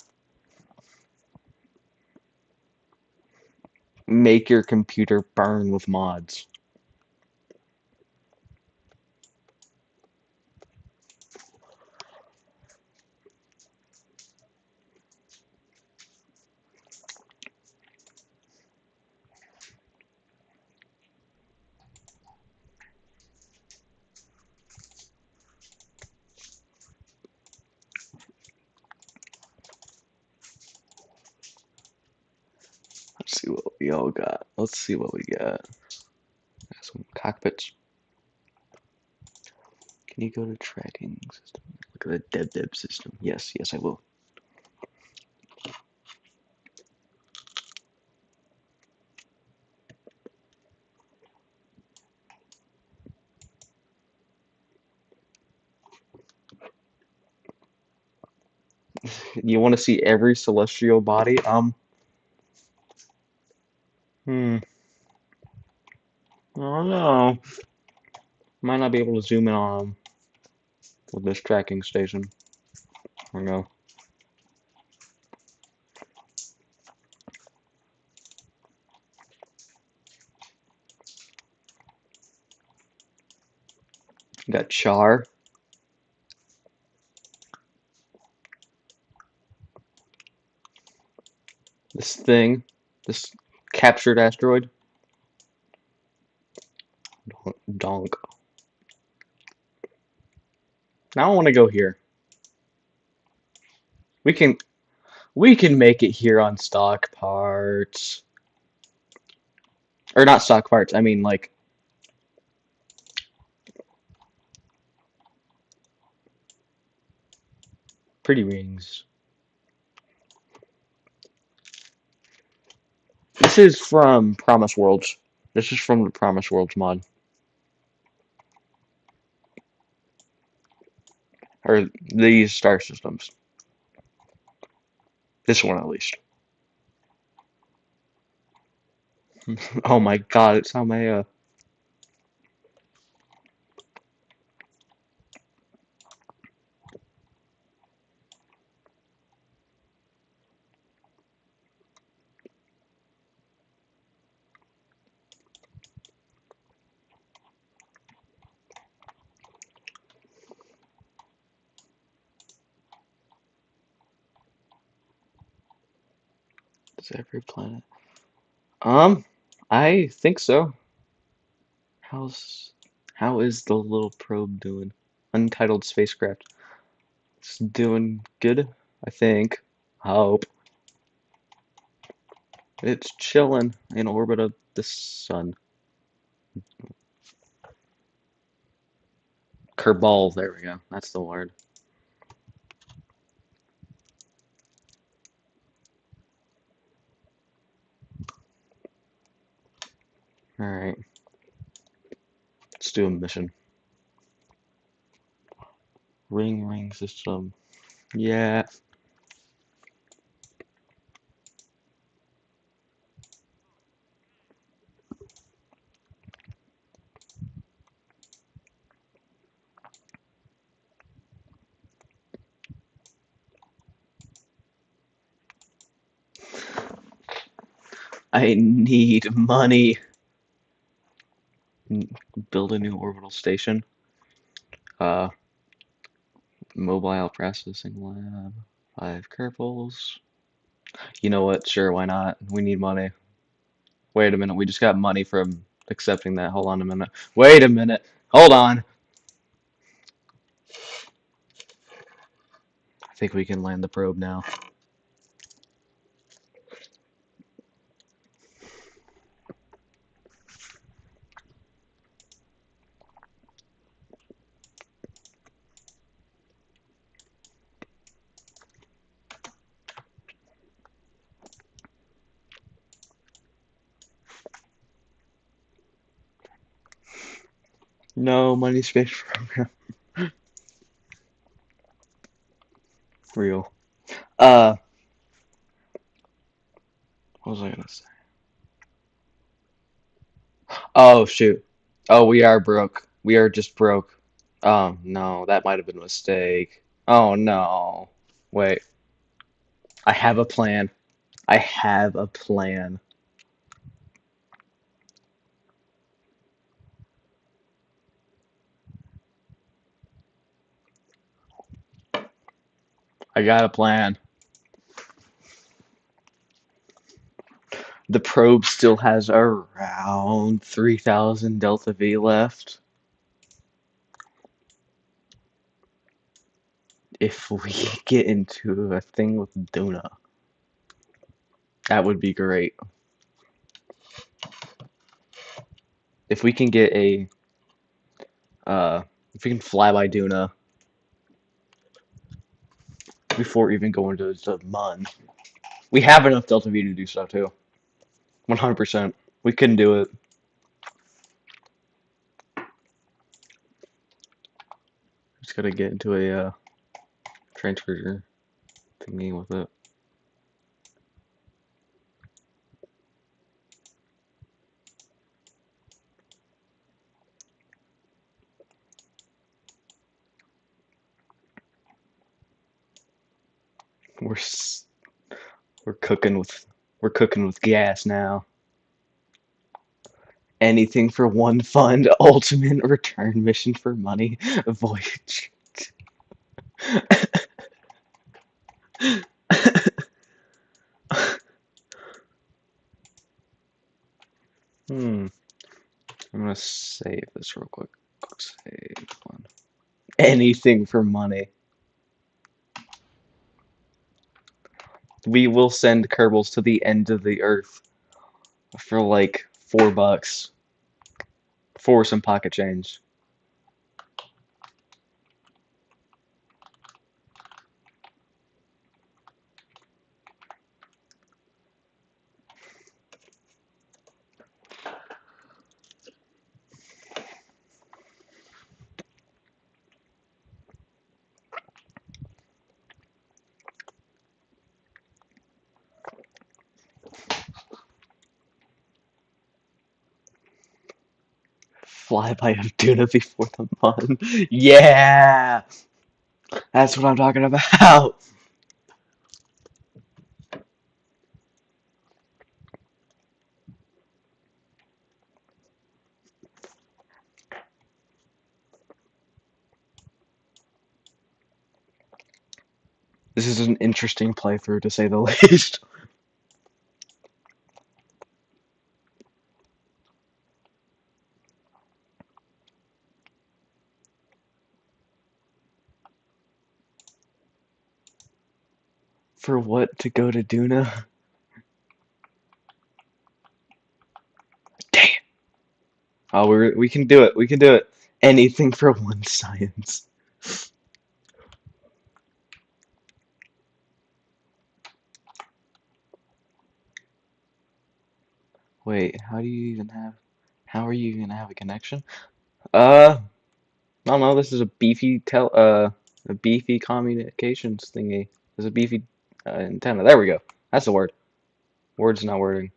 Make your computer burn with mods. Let's see what we all got. Let's see what we got. Some cockpits. Can you go to tracking system? Look at the dev system. Yes, yes, I will. You want to see every celestial body? Hmm. I don't know. Might not be able to zoom in on them with this tracking station. I don't know. Got Char. This thing. This captured asteroid. Donk. Now I want to go here. We can we can make it here on stock parts. Or not stock parts, I mean like pretty rings. This is from Promise Worlds. This is from the Promise Worlds mod. Or these star systems. This one at least. Oh my god, it's how my is every planet. I think so. How's how is the little probe doing? Untitled spacecraft. It's doing good, I think. Hope. It's chilling in orbit of the sun. Kerbal, there we go. That's the word. Alright, let's do a mission. Ring system. Yeah. I need money. Build a new orbital station. Uh, mobile processing lab. 5 Kerbals. You know what? Sure, why not? We need money. Wait a minute, we just got money from accepting that. Hold on a minute. Wait a minute. Hold on. I think we can land the probe now. No, money space program. Real. Uh, what was I gonna say? Oh, shoot. Oh, we are broke. We are just broke. No, that might have been a mistake. Oh, no. Wait, I have a plan. I have a plan. I got a plan. The probe still has around 3,000 Delta V left. If we get into a thing with Duna, that would be great. If we can get a, if we can fly by Duna before even going to the Mun, we have enough Delta V to do stuff too. 100%. We couldn't do it. Just gotta get into a transfer thingy with it. We're we're cooking with gas now. Anything for one fund, ultimate return mission for money, voyage. Hmm. I'm gonna save this real quick. Save one. Anything for money. We will send Kerbals to the end of the earth for like $4 for some pocket change. Flyby of Duna before the Mun. Yeah! That's what I'm talking about! This is an interesting playthrough to say the least. For what to go to Duna? Dang it! Oh, we can do it. We can do it. Anything for one science. Wait, how do you even have? How are you gonna have a connection? I don't know. This is a beefy communications thingy. There's a beefy antenna. There we go. That's the word. Word's not wording.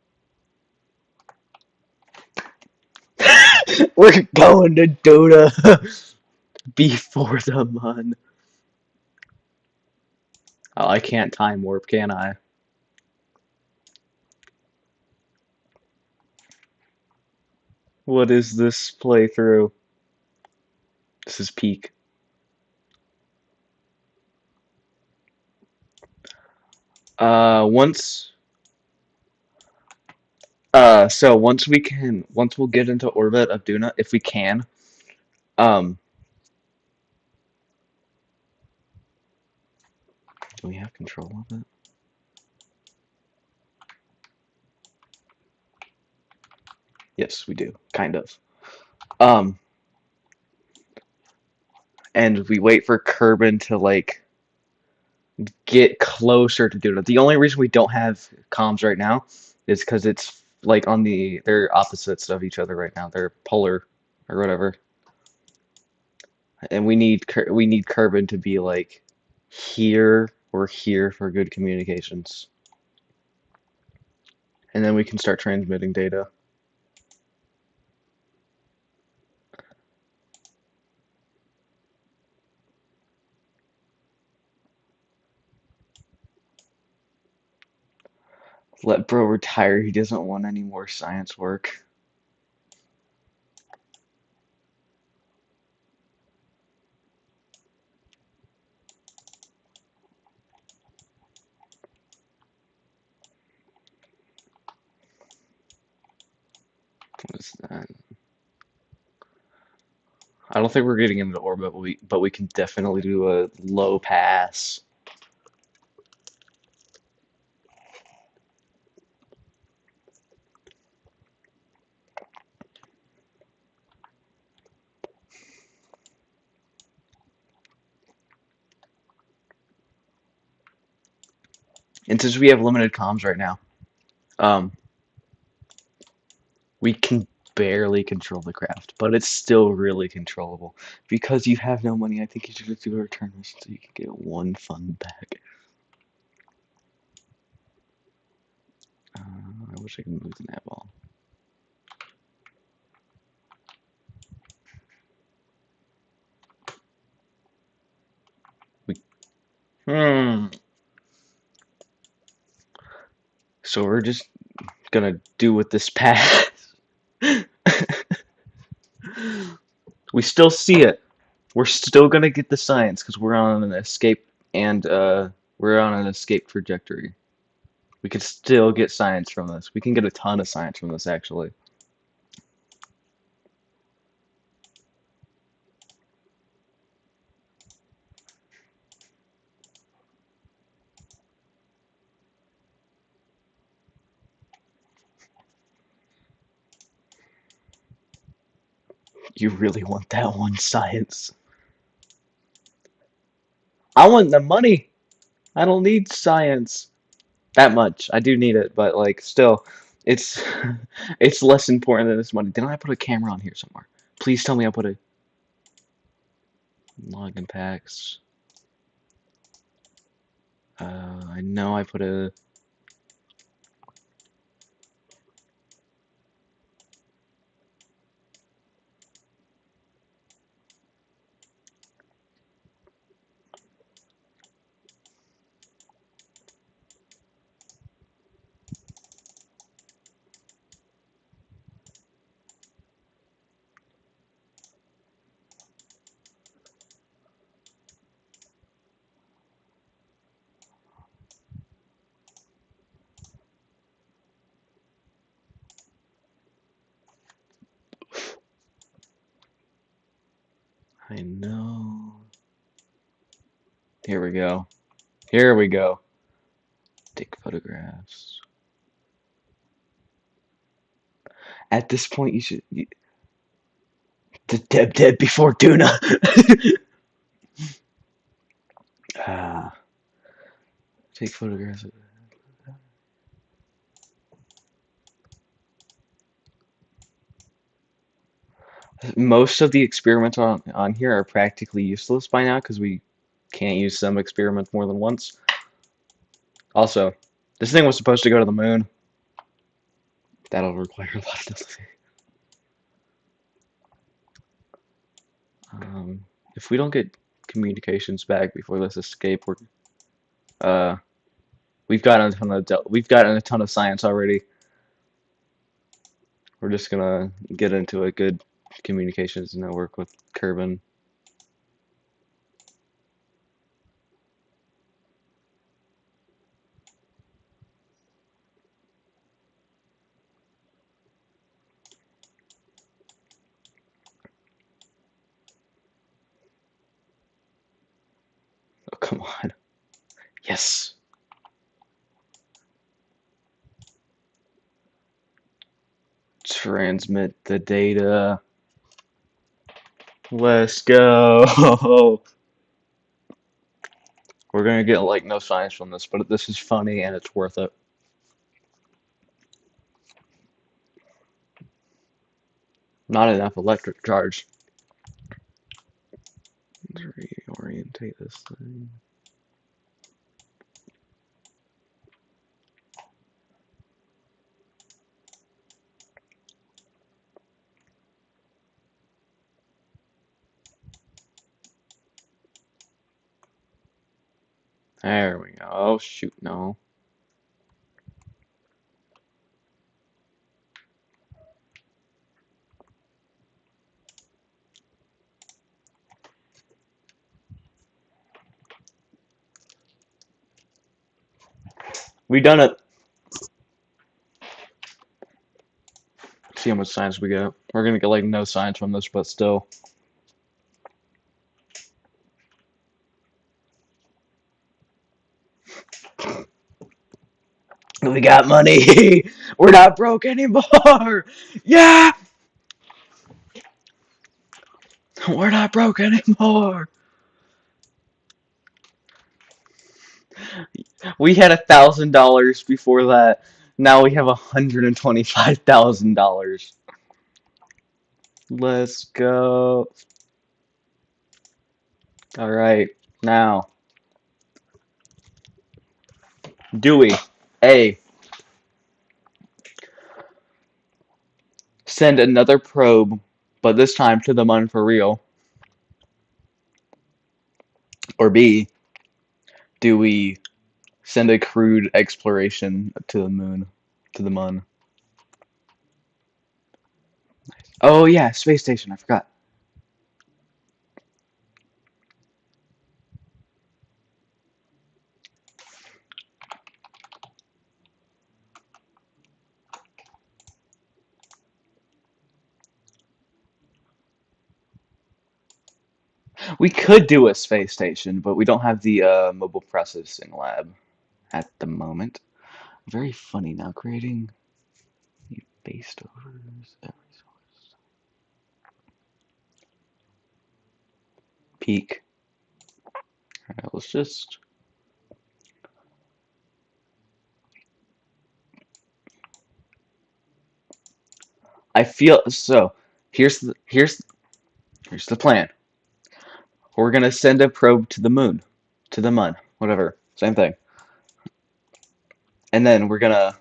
We're going to Dota before the month. Oh, I can't time warp, can I? What is this playthrough? This is peak. Once so once we'll get into orbit of Duna, if we can, um, do we have control of it? Yes, we do, kind of. Um, and we wait for Kerbin to like get closer to Duna. The only reason we don't have comms right now is because it's like they're opposites of each other right now. They're polar or whatever, and we need Kerbin to be like here or here for good communications, and then we can start transmitting data. Let bro retire. He doesn't want any more science work. What is that? I don't think we're getting into orbit, but we can definitely do a low pass. And since we have limited comms right now, um, we can barely control the craft, but it's still really controllable. Because you have no money, I think you should just do a return mission so you can get one fund back. I wish I could move the net ball. We, hmm. So we're just gonna do with this pass. We still see it. We're still gonna get the science because we're on an escape and we're on an escape trajectory. We could still get science from this. We can get a ton of science from this actually. You really want that one science? I want the money. I don't need science that much. I do need it, but like still, it's it's less important than this money. Didn't I put a camera on here somewhere? Please tell me I put a login packs. I know I put a. I know. Here we go. Here we go. Take photographs. At this point, you should. The Deb before tuna. Ah, take photographs. Most of the experiments on here are practically useless by now because we can't use some experiments more than once. Also, this thing was supposed to go to the moon. That'll require a lot of stuff. If we don't get communications back before this escape, uh we've gotten a ton of science already. We're just gonna get into a good communications network with Kerbin. Oh, come on. Yes. Transmit the data. Let's go. We're gonna get like no science from this, but this is funny and it's worth it. Not enough electric charge. Let's reorientate this thing. There we go. Oh shoot, no. We done it. See how much science we get. We're gonna get like no science from this, but still. We got money. We're not broke anymore. Yeah, we're not broke anymore. We had $1,000 before that. Now we have $125,000. Let's go. All right, now Dewey, A, send another probe, but this time to the moon for real. Or B, do we send a crude exploration to the moon, to the moon? Oh yeah, space station. I forgot. We could do a space station, but we don't have the mobile processing lab at the moment. Very funny now, creating base overs every source. Peak. Alright, let's just. I feel so. Here's the plan. We're gonna send a probe to the moon, to the mun, whatever, same thing. And then we're gonna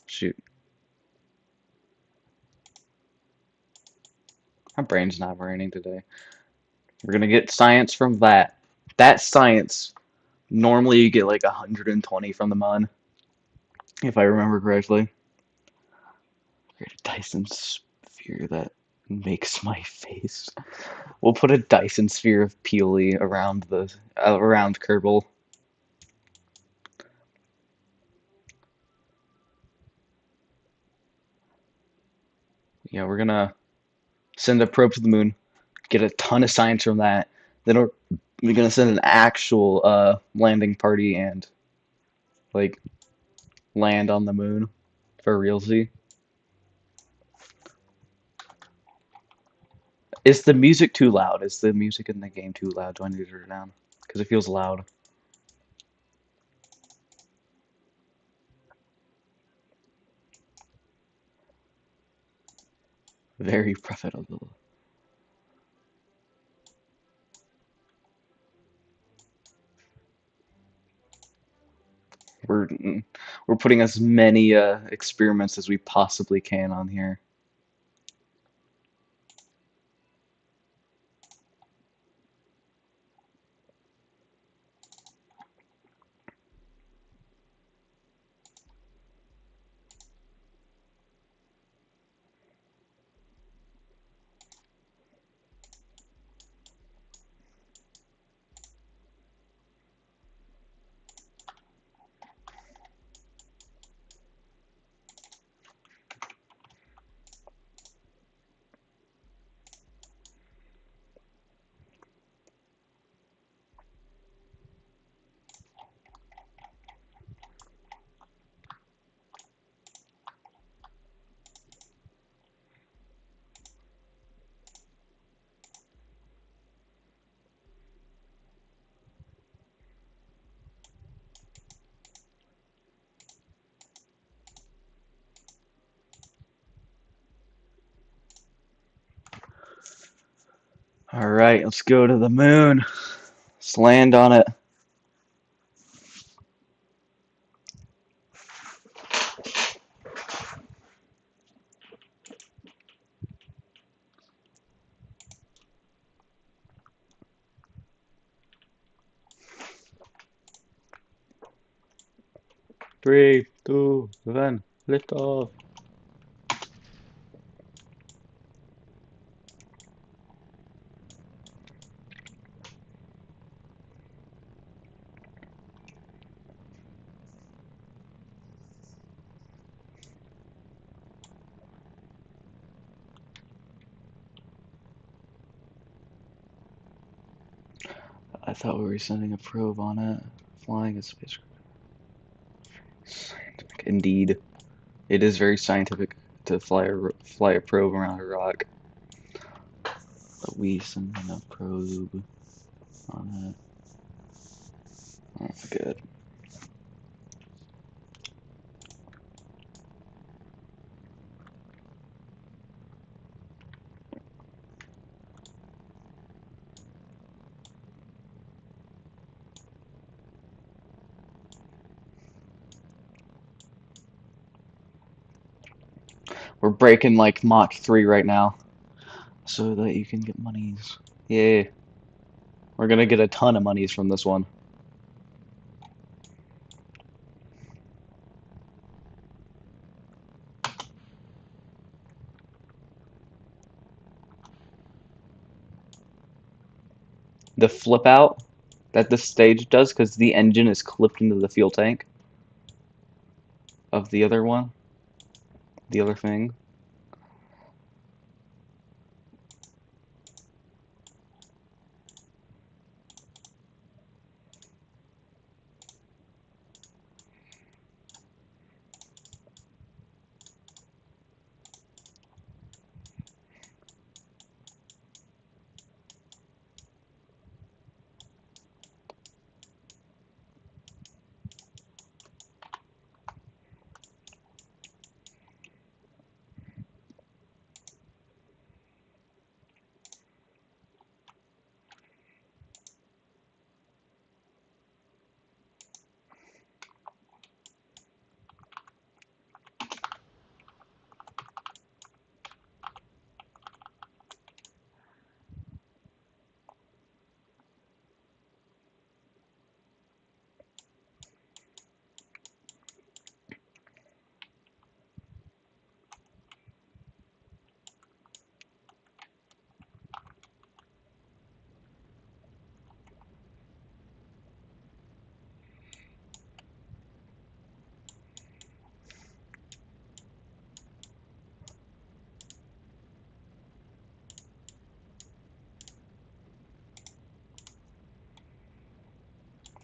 shoot. My brain's not raining today. We're gonna get science from that. That science. Normally you get like 120 from the mun, if I remember correctly. Create a Dyson sphere that makes my face. We'll put a Dyson sphere of Peely around the around Kerbal. Yeah, we're gonna send a probe to the moon, get a ton of science from that. Then we're gonna send an actual landing party and like land on the moon for realsy. Is the music too loud? Is the music in the game too loud? Do I need to turn it down? Because it feels loud. Very profitable. We're we're putting as many experiments as we possibly can on here. All right, let's go to the moon. Let's land on it. Three, two, one, lift off. I thought we were sending a probe on it. Flying a spacecraft. Scientific. Indeed. It is very scientific to fly a probe around a rock. But we sending a probe on it. Oh, good. We're breaking like Mach 3 right now. So that you can get monies. Yeah. We're gonna get a ton of monies from this one. The flip out that this stage does, because the engine is clipped into the fuel tank of the other one, the other thing.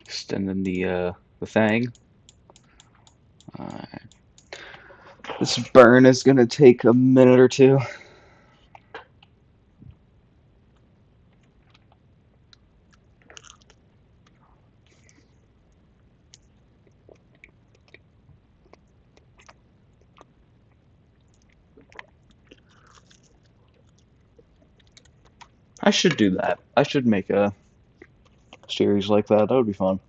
Extending the thing. Alright. This burn is gonna take a minute or two. I should do that. I should make a series like that. That would be fun.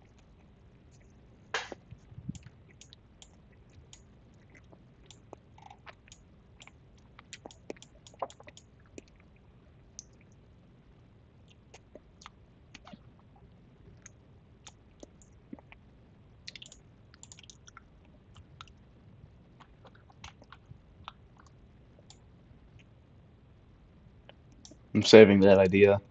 I'm saving that idea.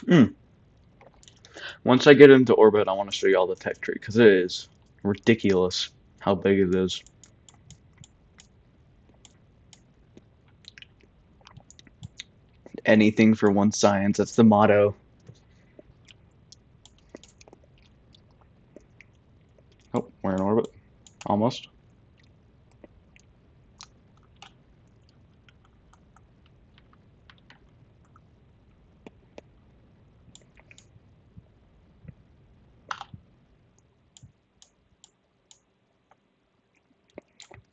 Mm. Once I get into orbit, I want to show you all the tech tree because it is ridiculous how big it is. Anything for one science. That's the motto. Oh, we're in orbit. Almost.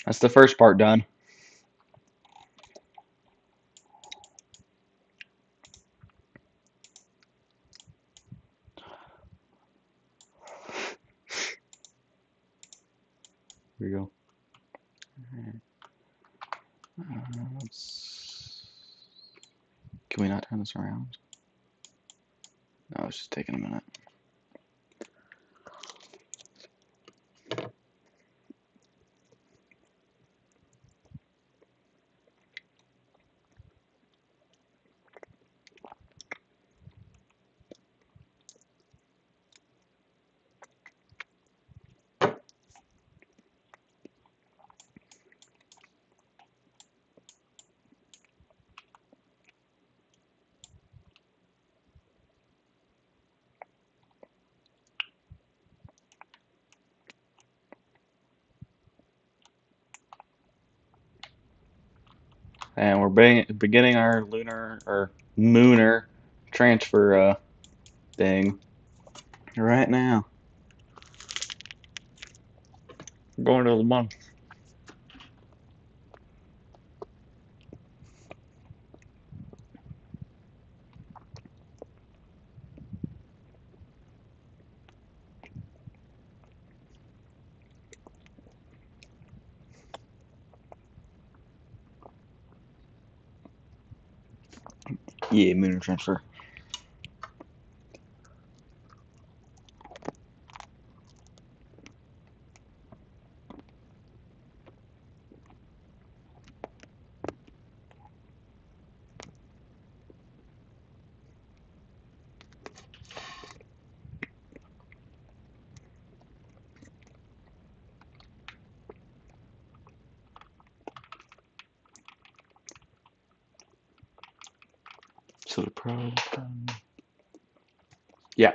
That's the first part done. Here we go. Can we not turn this around? No, it's just taking a minute. And we're beginning our lunar or mooner transfer thing right now. We're going to the moon. Yeah, mooner transfer. So the probe. Yeah.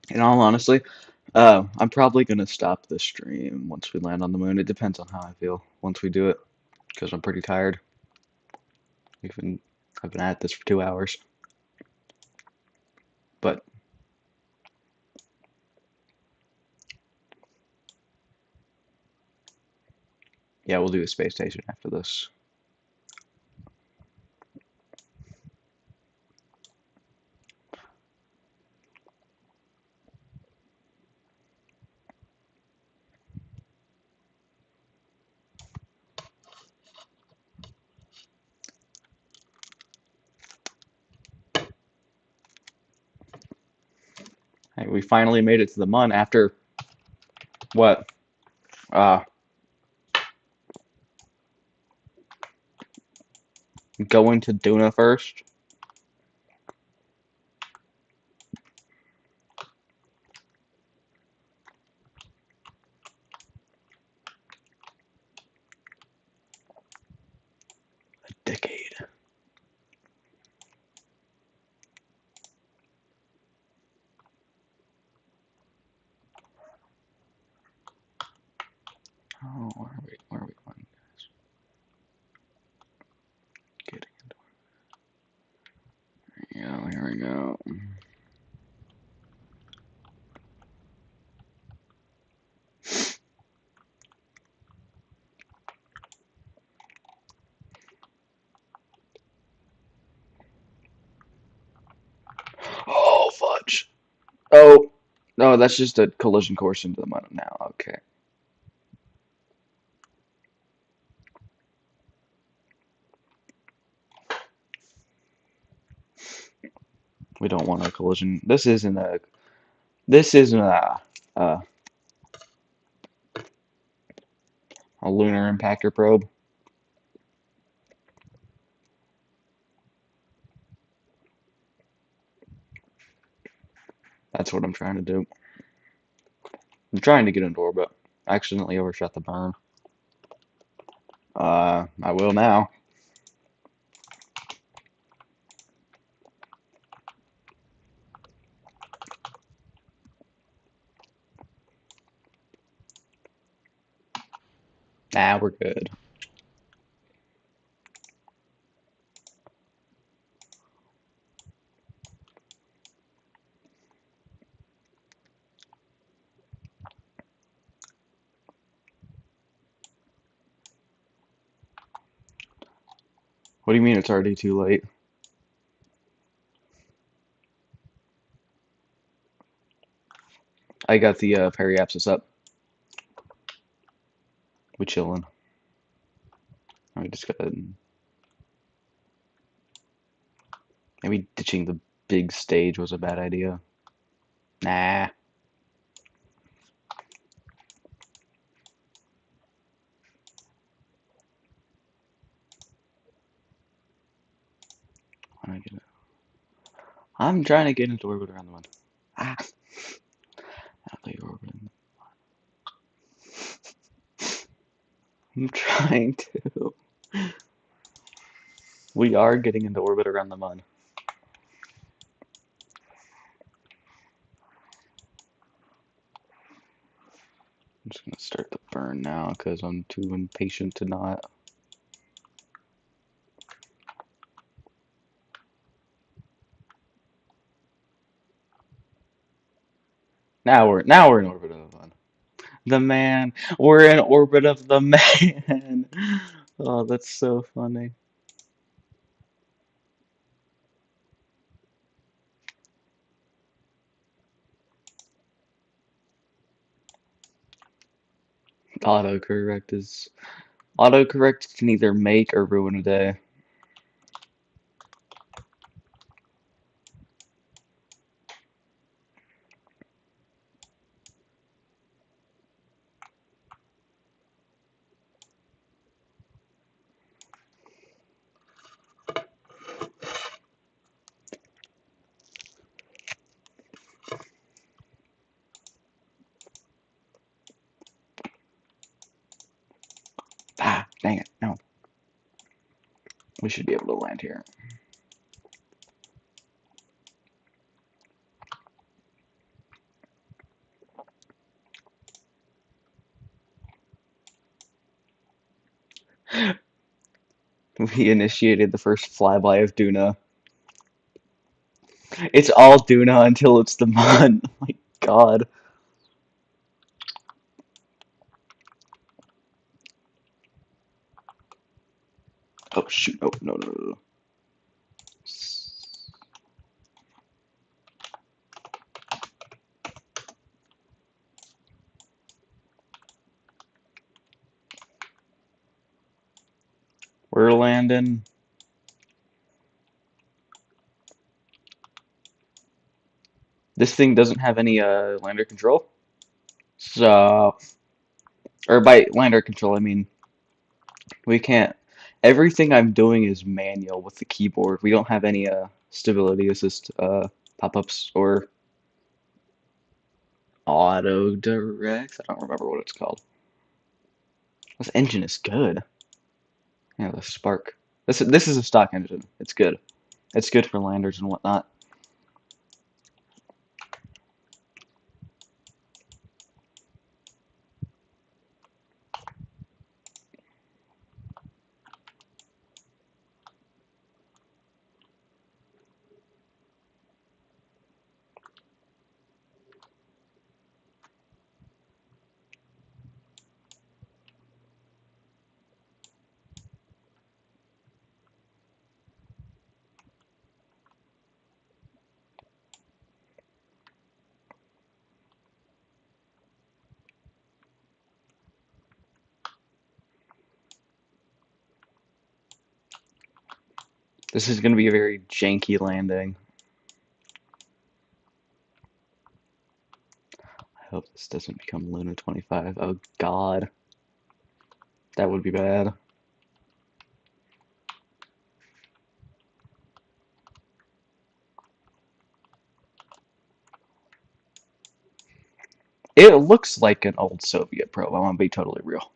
In all honesty, I'm probably gonna stop this stream once we land on the moon. It depends on how I feel once we do it, because I'm pretty tired. Even I've been at this for 2 hours, but yeah, we'll do a space station after this. Hey, we finally made it to the moon after What? Uh, Going to Duna first? A decade. Oh, where are we? Where are we going, guys? Getting into. Yeah, here we go. Oh, fudge. Oh, no, that's just a collision course into the mud now. Okay. We don't want a collision. This isn't a lunar impactor probe. That's what I'm trying to do. I'm trying to get into orbit. I accidentally overshot the burn. I will now. Nah, we're good. What do you mean it's already too late? I got the periapsis up. We chillin'. I just got maybe ditching the big stage was a bad idea. Nah. I'm trying to get into orbit around the moon. Ah, out the orbit. I'm trying to. We are getting into orbit around the moon. I'm just gonna start the burn now because I'm too impatient to not. Now we're in orbit of the moon. The man. We're in orbit of the man. Oh, that's so funny. Autocorrect is autocorrect can either make or ruin a day. Ah, dang it. No. We should be able to land here. We initiated the first flyby of Duna. It's all Duna until it's the Mun. Oh my god. Oh shoot. Oh no no no. We're landing. This thing doesn't have any lander control. So, or by lander control, I mean we can't. Everything I'm doing is manual with the keyboard. We don't have any stability assist pop-ups or auto directs. I don't remember what it's called. This engine is good. Yeah, the Spark. This is a stock engine. It's good. It's good for landers and whatnot. This is going to be a very janky landing. I hope this doesn't become Luna 25. Oh God, that would be bad. It looks like an old Soviet probe. I want to be totally real.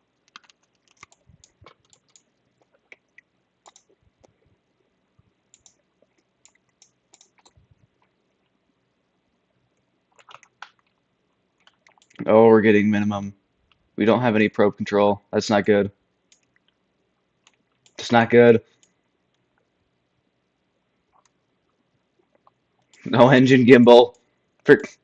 Oh, we're getting minimum. We don't have any probe control. That's not good. It's not good. No engine gimbal. Frick.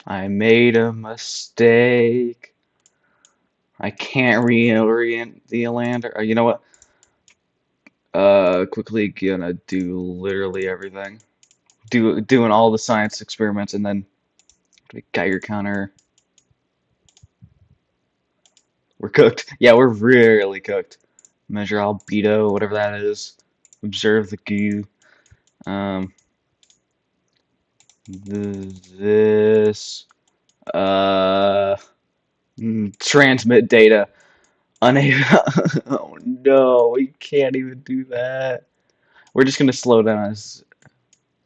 I made a mistake. I can't reorient the lander. You know what? Quickly gonna do literally everything. Doing all the science experiments and then Geiger counter. We're cooked. Yeah, we're really cooked. Measure albedo, whatever that is. Observe the goo. Um, this. Uh, Transmit data. Unable. Oh no, we can't even do that. We're just gonna slow down as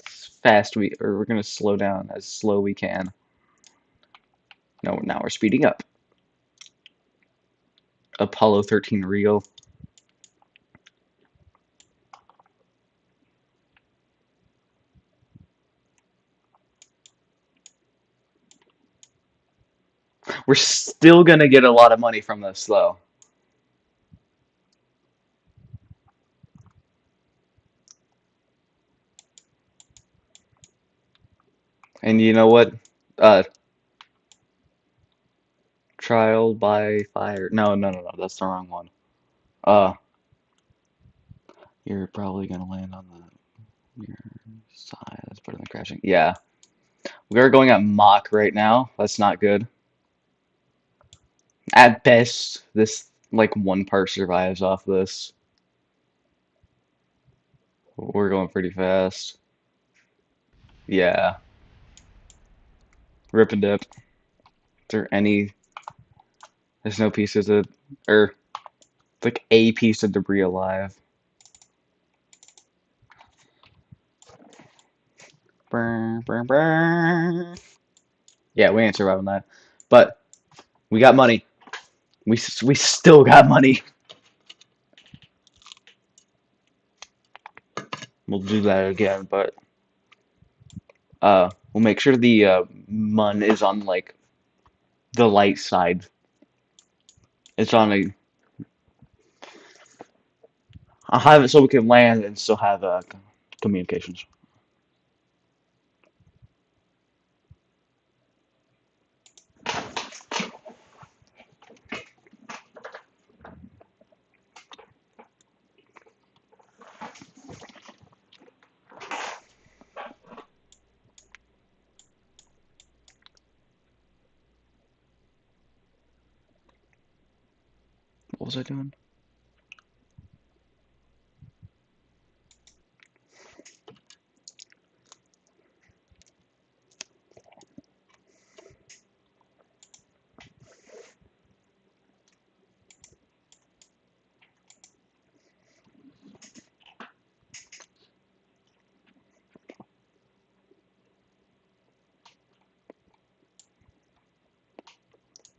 fast or we're gonna slow down as slow we can. No, now we're speeding up. Apollo 13 real. We're still gonna get a lot of money from this though. And you know what? Uh, Trial by fire. No, no, no, no. That's the wrong one. Uh, you're probably gonna land on your side. That's better than crashing. Yeah, we are going at Mach right now. That's not good. At best, this like one part survives off this. We're going pretty fast. Yeah, rip and dip. Is there any? There's no pieces of, or like a piece of debris alive. Brr, brr, brr. Yeah, we ain't surviving that. But we got money. We still got money. We'll do that again, but we'll make sure the mun is on like the light side. It's on a. I'll have it so we can land and still have communications. What was I doing?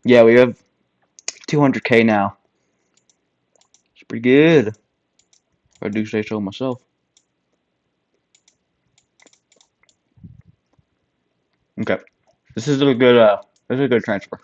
Yeah, we have 200K now. It's pretty good. I do say so myself. Okay. This is a good this is a good transfer.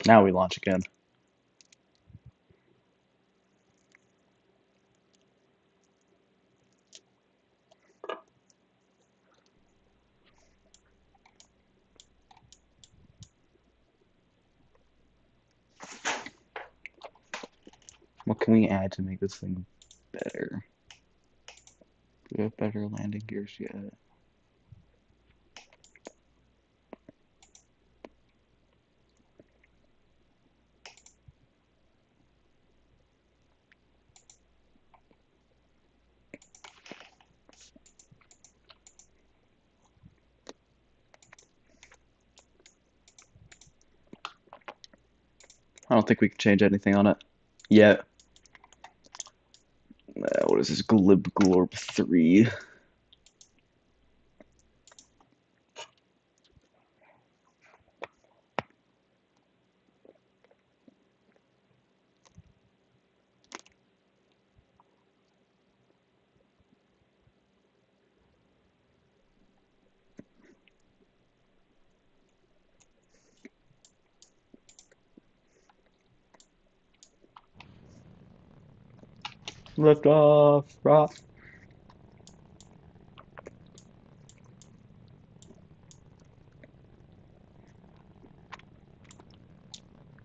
Now we launch again. What can we add to make this thing better? Do we have better landing gears yet? I don't think we can change anything on it yet. What is this? Glib Glorp 3. Lift off, rock.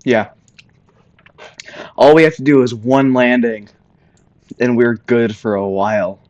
Yeah. All we have to do is one landing, and we're good for a while.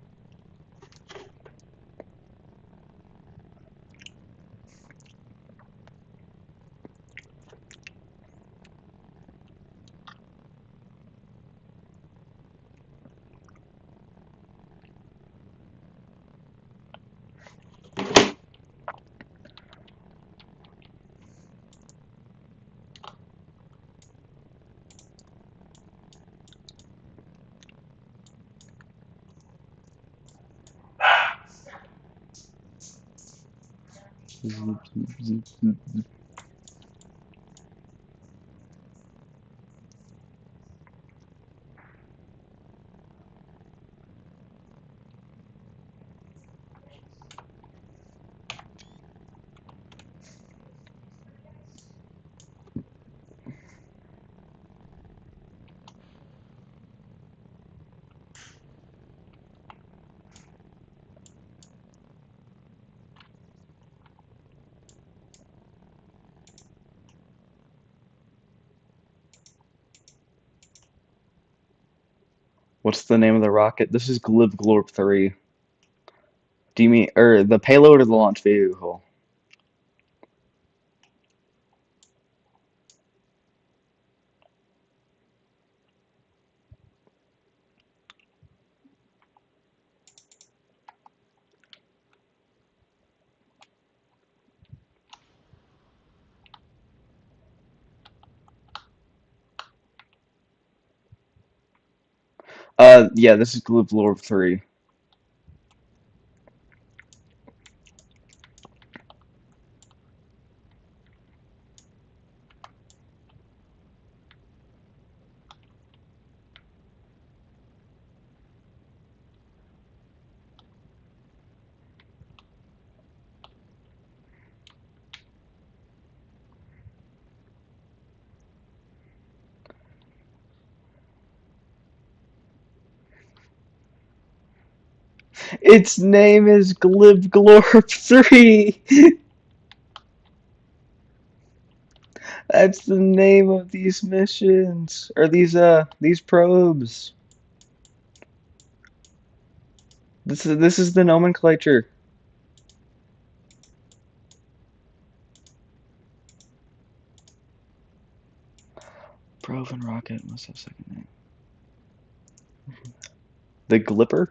What's the name of the rocket? This is Glib Glorp 3. Do you mean, or the payload or the launch vehicle? Yeah, this is Glib Glorp 3. Its name is Glib Glorp 3! That's the name of these missions, or these probes. This is the nomenclature. Probe and rocket must have second name. The Glipper?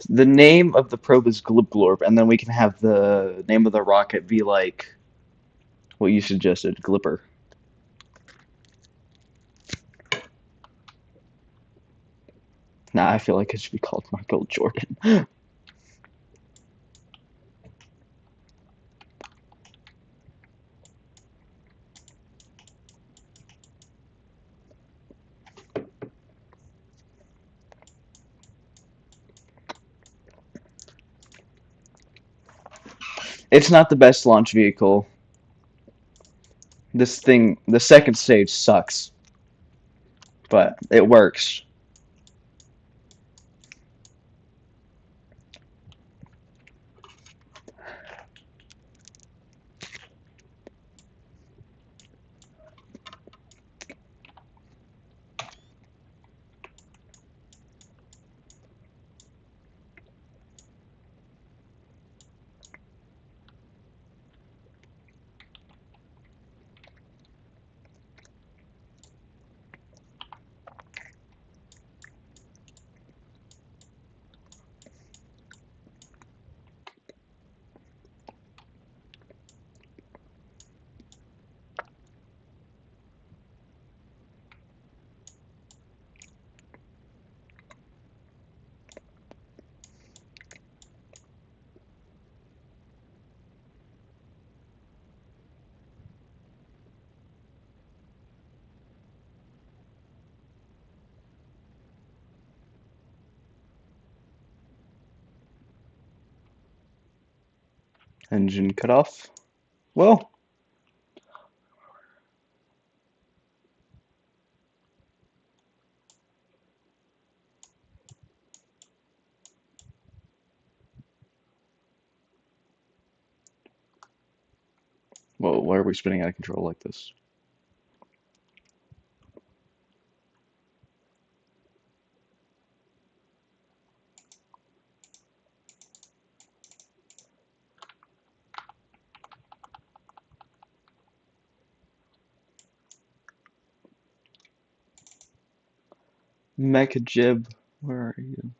The name of the probe is Glib and then we can have the name of the rocket be like what you suggested, Glipper. Nah, I feel like it should be called Michael Jordan. It's not the best launch vehicle. This thing, the second stage sucks, but it works. Engine cut off. Well, whoa, why are we spinning out of control like this? Mecha Jib, where are you?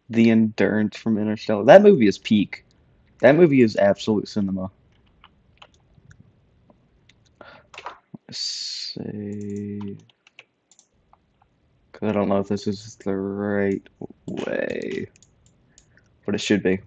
The Endurance from Interstellar. That movie is peak. That movie is absolute cinema. Say, because I don't know if this is the right way, but it should be.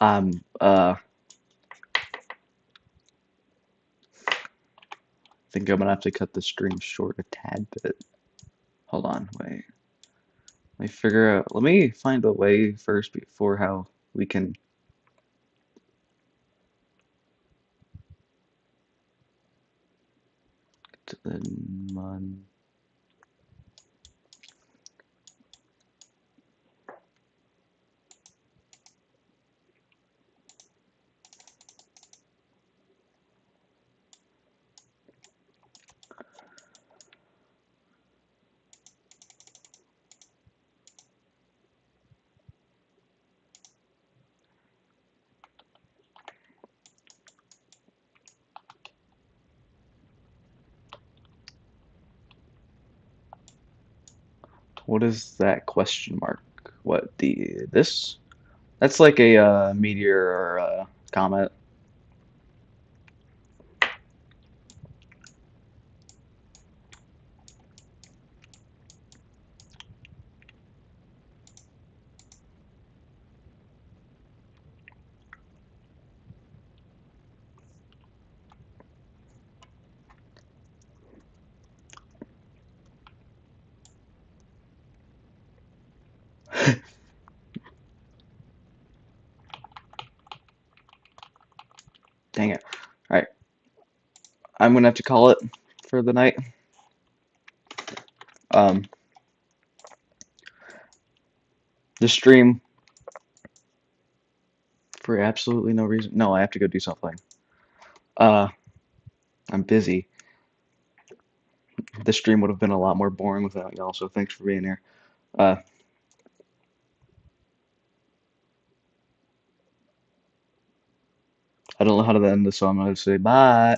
Um, uh, think I'm gonna have to cut the stream short a tad bit. Hold on, wait. Let me figure out. Let me find a way first before how we can. and Mun. What is that question mark? What the this? That's like a meteor or a comet. Dang it. All right, I'm gonna have to call it for the night. Um, the stream for absolutely no reason. No, I have to go do something. Uh, I'm busy. The stream would have been a lot more boring without y'all, so thanks for being here. Uh, I don't know how to end this, so I'm gonna say bye.